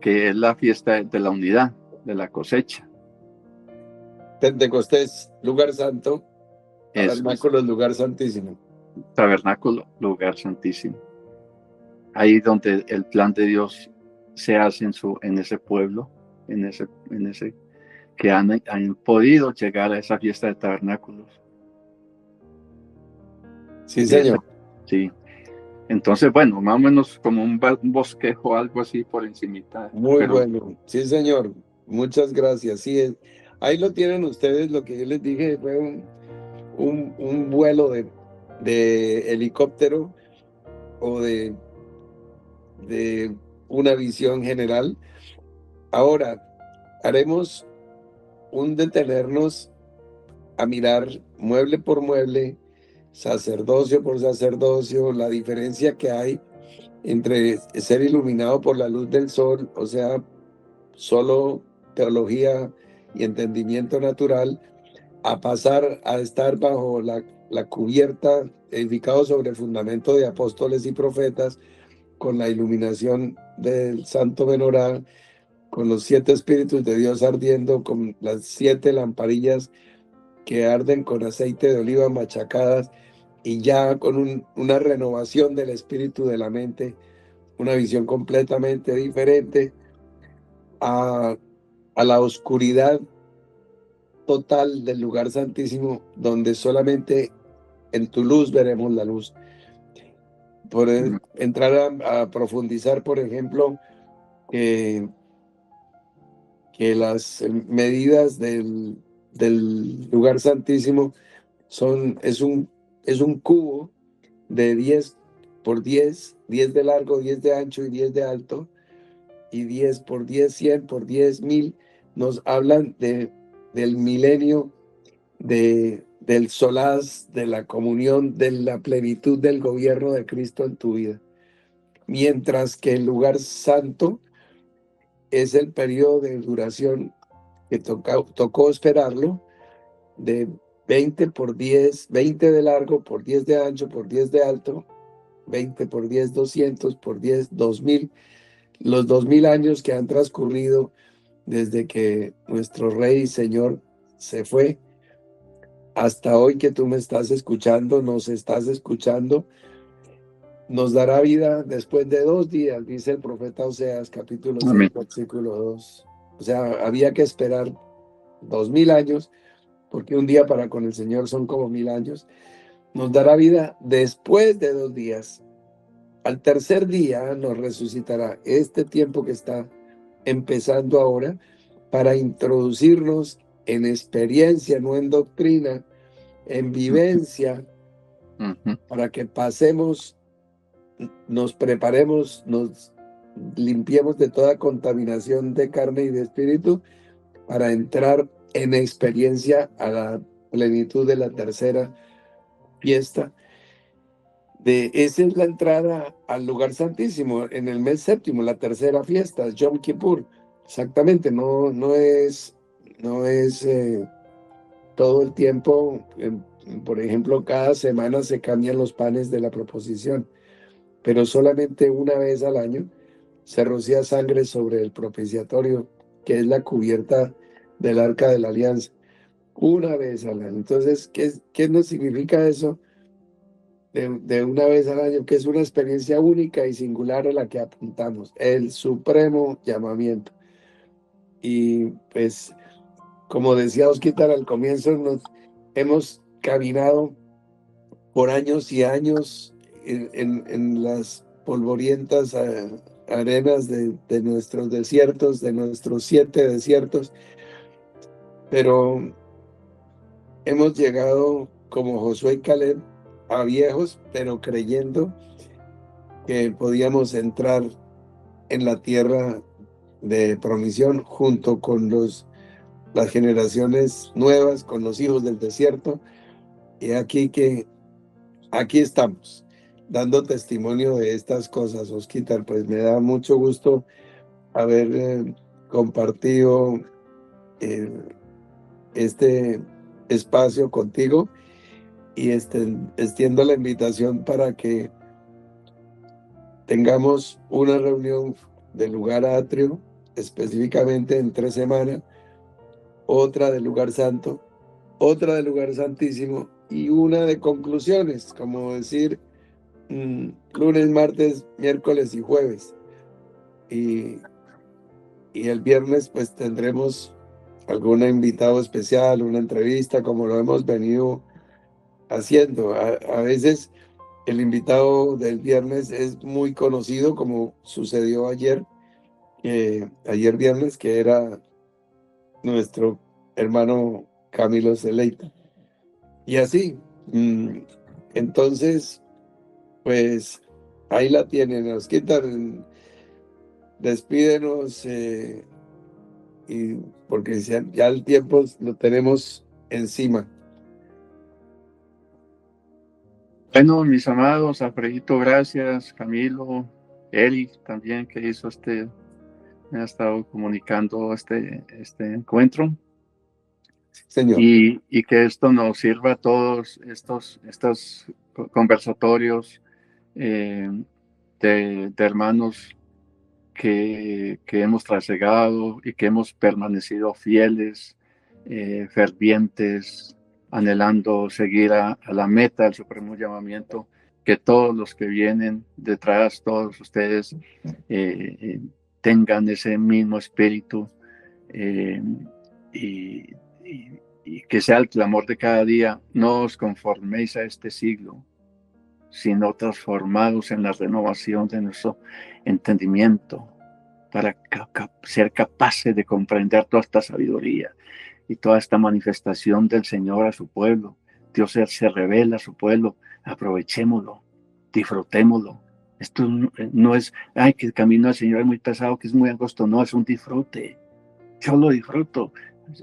S3: que es la fiesta de la unidad, de la cosecha.
S2: Pentecostés, lugar santo, tabernáculo, lugar santísimo.
S3: Tabernáculo, lugar santísimo. Ahí donde el plan de Dios se hace en ese pueblo, en ese que han podido llegar a esa fiesta de tabernáculos.
S2: Sí, señor.
S3: Sí. Entonces, bueno, más o menos como un bosquejo, algo así por encimita.
S2: Muy bueno. Sí, señor. Muchas gracias. Sí, ahí lo tienen ustedes. Lo que yo les dije fue un vuelo de helicóptero o de una visión general. Ahora, haremos un detenernos a mirar mueble por mueble, sacerdocio por sacerdocio, la diferencia que hay entre ser iluminado por la luz del sol, o sea, solo teología y entendimiento natural, a pasar a estar bajo la cubierta, edificado sobre el fundamento de apóstoles y profetas, con la iluminación del Santo Menorá, con los 7 Espíritus de Dios ardiendo, con las 7 lamparillas que arden con aceite de oliva machacadas, y ya con una renovación del espíritu de la mente, una visión completamente diferente a, a la oscuridad total del lugar santísimo, donde solamente en tu luz veremos la luz. Por entrar a profundizar, por ejemplo, que las medidas del lugar santísimo es un cubo de 10 por 10, 10 de largo, 10 de ancho y 10 de alto, y 10 por 10, 100 por 10, 1000, nos hablan del milenio, del solaz, de la comunión, de la plenitud del gobierno de Cristo en tu vida. Mientras que el lugar santo es el periodo de duración que tocó esperarlo, de 20 por 10, 20 de largo por 10 de ancho por 10 de alto, 20 por 10, 200 por 10, 2000, los 2000 años que han transcurrido desde que nuestro Rey y Señor se fue, hasta hoy que tú me estás escuchando, nos estás escuchando, nos dará vida después de 2 días, dice el profeta Oseas, capítulo 6,
S3: Amén.
S2: versículo 2. O sea, había que esperar 2000 años, porque un día para con el Señor son como 1000 años. Nos dará vida después de 2 días. Al tercer día nos resucitará. Este tiempo que está empezando ahora, para introducirnos en experiencia, no en doctrina, en vivencia, para que pasemos, nos preparemos, nos limpiemos de toda contaminación de carne y de espíritu, para entrar en experiencia a la plenitud de la tercera fiesta. Esa es la entrada al lugar santísimo en el mes séptimo, la tercera fiesta, Yom Kippur. Exactamente, no es todo el tiempo. Por ejemplo, cada semana se cambian los panes de la proposición, pero solamente una vez al año se rocía sangre sobre el propiciatorio, que es la cubierta del arca de la alianza. Una vez al año. Entonces, ¿qué nos significa eso? De una vez al año, que es una experiencia única y singular a la que apuntamos, el supremo llamamiento. Y pues, como decía Osquitar al comienzo, nos hemos caminado por años y años en las polvorientas arenas de nuestros desiertos, de nuestros 7 desiertos, pero hemos llegado como Josué y Caleb a viejos, pero creyendo que podíamos entrar en la tierra de promisión junto con las generaciones nuevas, con los hijos del desierto. Y aquí estamos, dando testimonio de estas cosas, Osquitar. Pues me da mucho gusto haber compartido este espacio contigo, y extiendo la invitación para que tengamos una reunión del lugar atrio, específicamente en 3 semanas, otra del lugar santo, otra del lugar santísimo, y una de conclusiones, como decir, lunes, martes, miércoles y jueves. Y el viernes pues tendremos algún invitado especial, una entrevista, como lo hemos venido haciendo. A veces el invitado del viernes es muy conocido, como sucedió ayer viernes, que era nuestro hermano Camilo Zeleita. Y así, entonces, pues ahí la tienen, nos quitan, despídenos, y porque ya el tiempo lo tenemos encima.
S3: Bueno, mis amados, Alfredito, gracias, Camilo, Eric también que hizo me ha estado comunicando este encuentro.
S2: Señor.
S3: Y que esto nos sirva a todos estos conversatorios de hermanos que hemos trasegado y que hemos permanecido fieles, fervientes, anhelando seguir a la meta del supremo llamamiento, que todos los que vienen detrás, todos ustedes tengan ese mismo espíritu y que sea el clamor de cada día: no os conforméis a este siglo, sino transformados en la renovación de nuestro entendimiento, para ser capaces de comprender toda esta sabiduría y toda esta manifestación del Señor a su pueblo. Dios se revela a su pueblo, aprovechémoslo, disfrutémoslo. Esto no es, ay, que el camino del Señor es muy pesado, que es muy angosto. No, es un disfrute. Yo lo disfruto.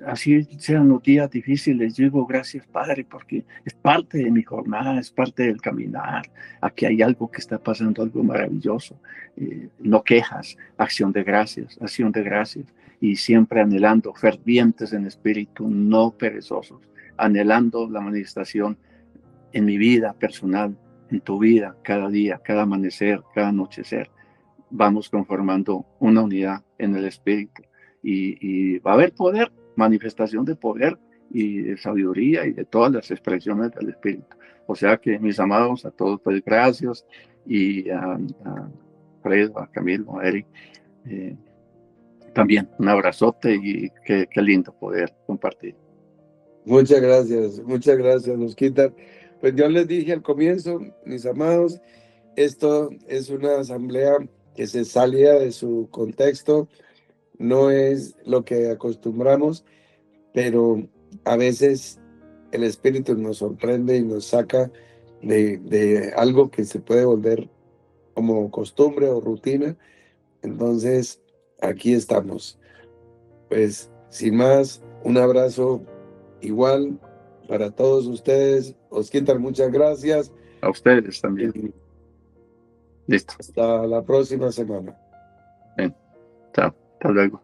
S3: Así sean los días difíciles, yo digo gracias, Padre, porque es parte de mi jornada, es parte del caminar. Aquí hay algo que está pasando, algo maravilloso. No quejas, acción de gracias, y siempre anhelando, fervientes en espíritu, no perezosos, anhelando la manifestación en mi vida personal, en tu vida, cada día, cada amanecer, cada anochecer. Vamos conformando una unidad en el espíritu y va a haber poder, manifestación de poder y de sabiduría y de todas las expresiones del espíritu. O sea que, mis amados, a todos pues gracias, y a Fred, a Camilo, a Eric, también un abrazote, y qué lindo poder compartir.
S2: Muchas gracias, Osquitar. Pues yo les dije al comienzo, mis amados, esto es una asamblea que se salía de su contexto, no es lo que acostumbramos, pero a veces el Espíritu nos sorprende y nos saca de algo que se puede volver como costumbre o rutina. Entonces, aquí estamos. Pues, sin más, un abrazo igual para todos ustedes. Osquitar, muchas gracias.
S3: A ustedes también.
S2: Y
S3: Listo.
S2: hasta la próxima semana.
S3: Bien. Chao. Hasta luego.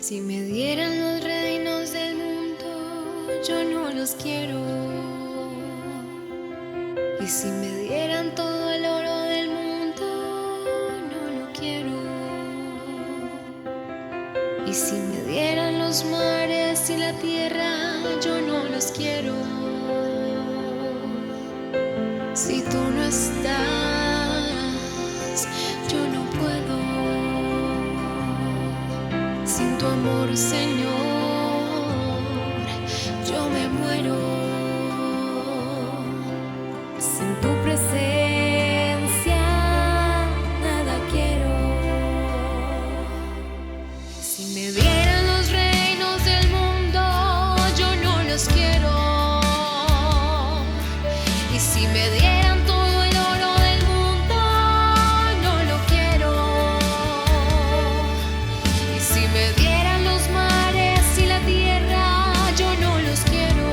S1: Si me dieran los reinos del mundo, yo no los quiero. Y si me dieran todo el oro del mundo, no lo quiero. Y si me dieran los mares y la tierra, yo no los quiero. Si tú no estás, yo no puedo. Sin tu amor, Señor, yo me muero. Sin tu presencia, nada quiero. Si me dieran los reinos del mundo, yo no los quiero. Y si me dieran todo el oro del mundo, no lo quiero. Y si me dieran los mares y la tierra, yo no los quiero.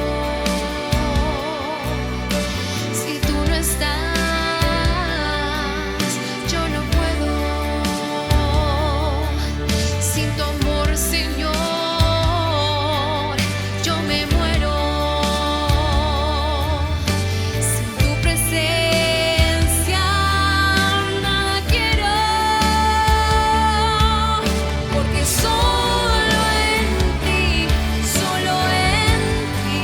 S1: Si tú no estás, yo no puedo. Sin tu amor, Señor, yo me muero. Sin tu presencia, nada quiero. Porque solo en ti, solo en ti.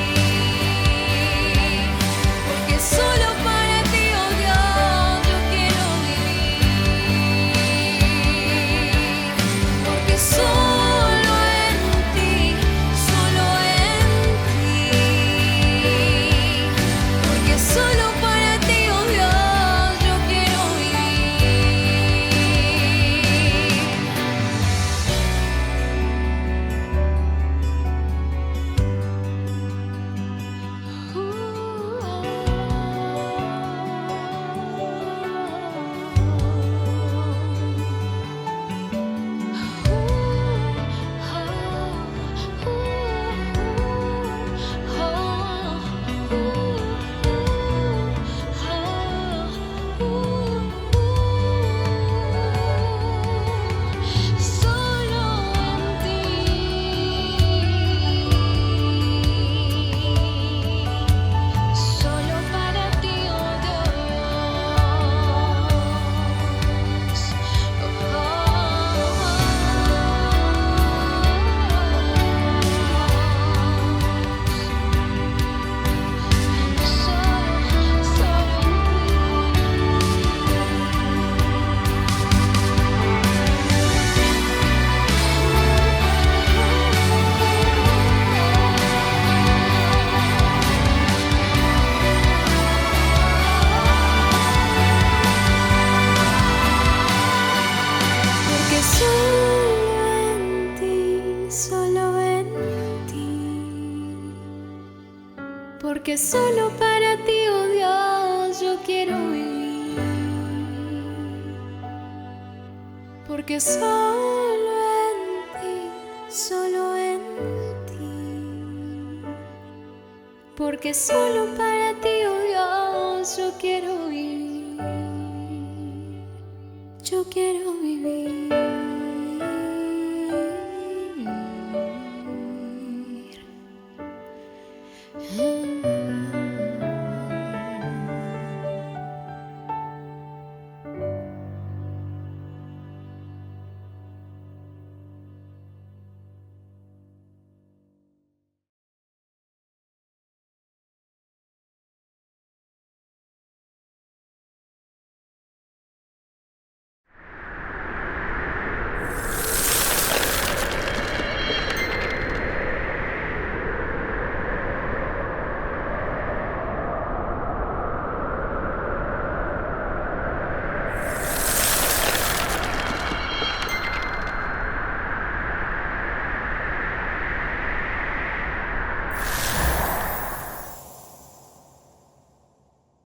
S1: Porque solo para ti, oh Dios, yo quiero vivir. Porque solo en ti, solo en ti. Porque solo para ti, oh Dios, yo quiero Solo en ti, solo para ti, oh Dios. Porque solo en ti, solo en ti. Porque solo para ti, oh Dios, yo quiero vivir. Porque solo en ti, solo en ti. Porque solo para ti, oh Dios, yo quiero vivir. Yo quiero vivir.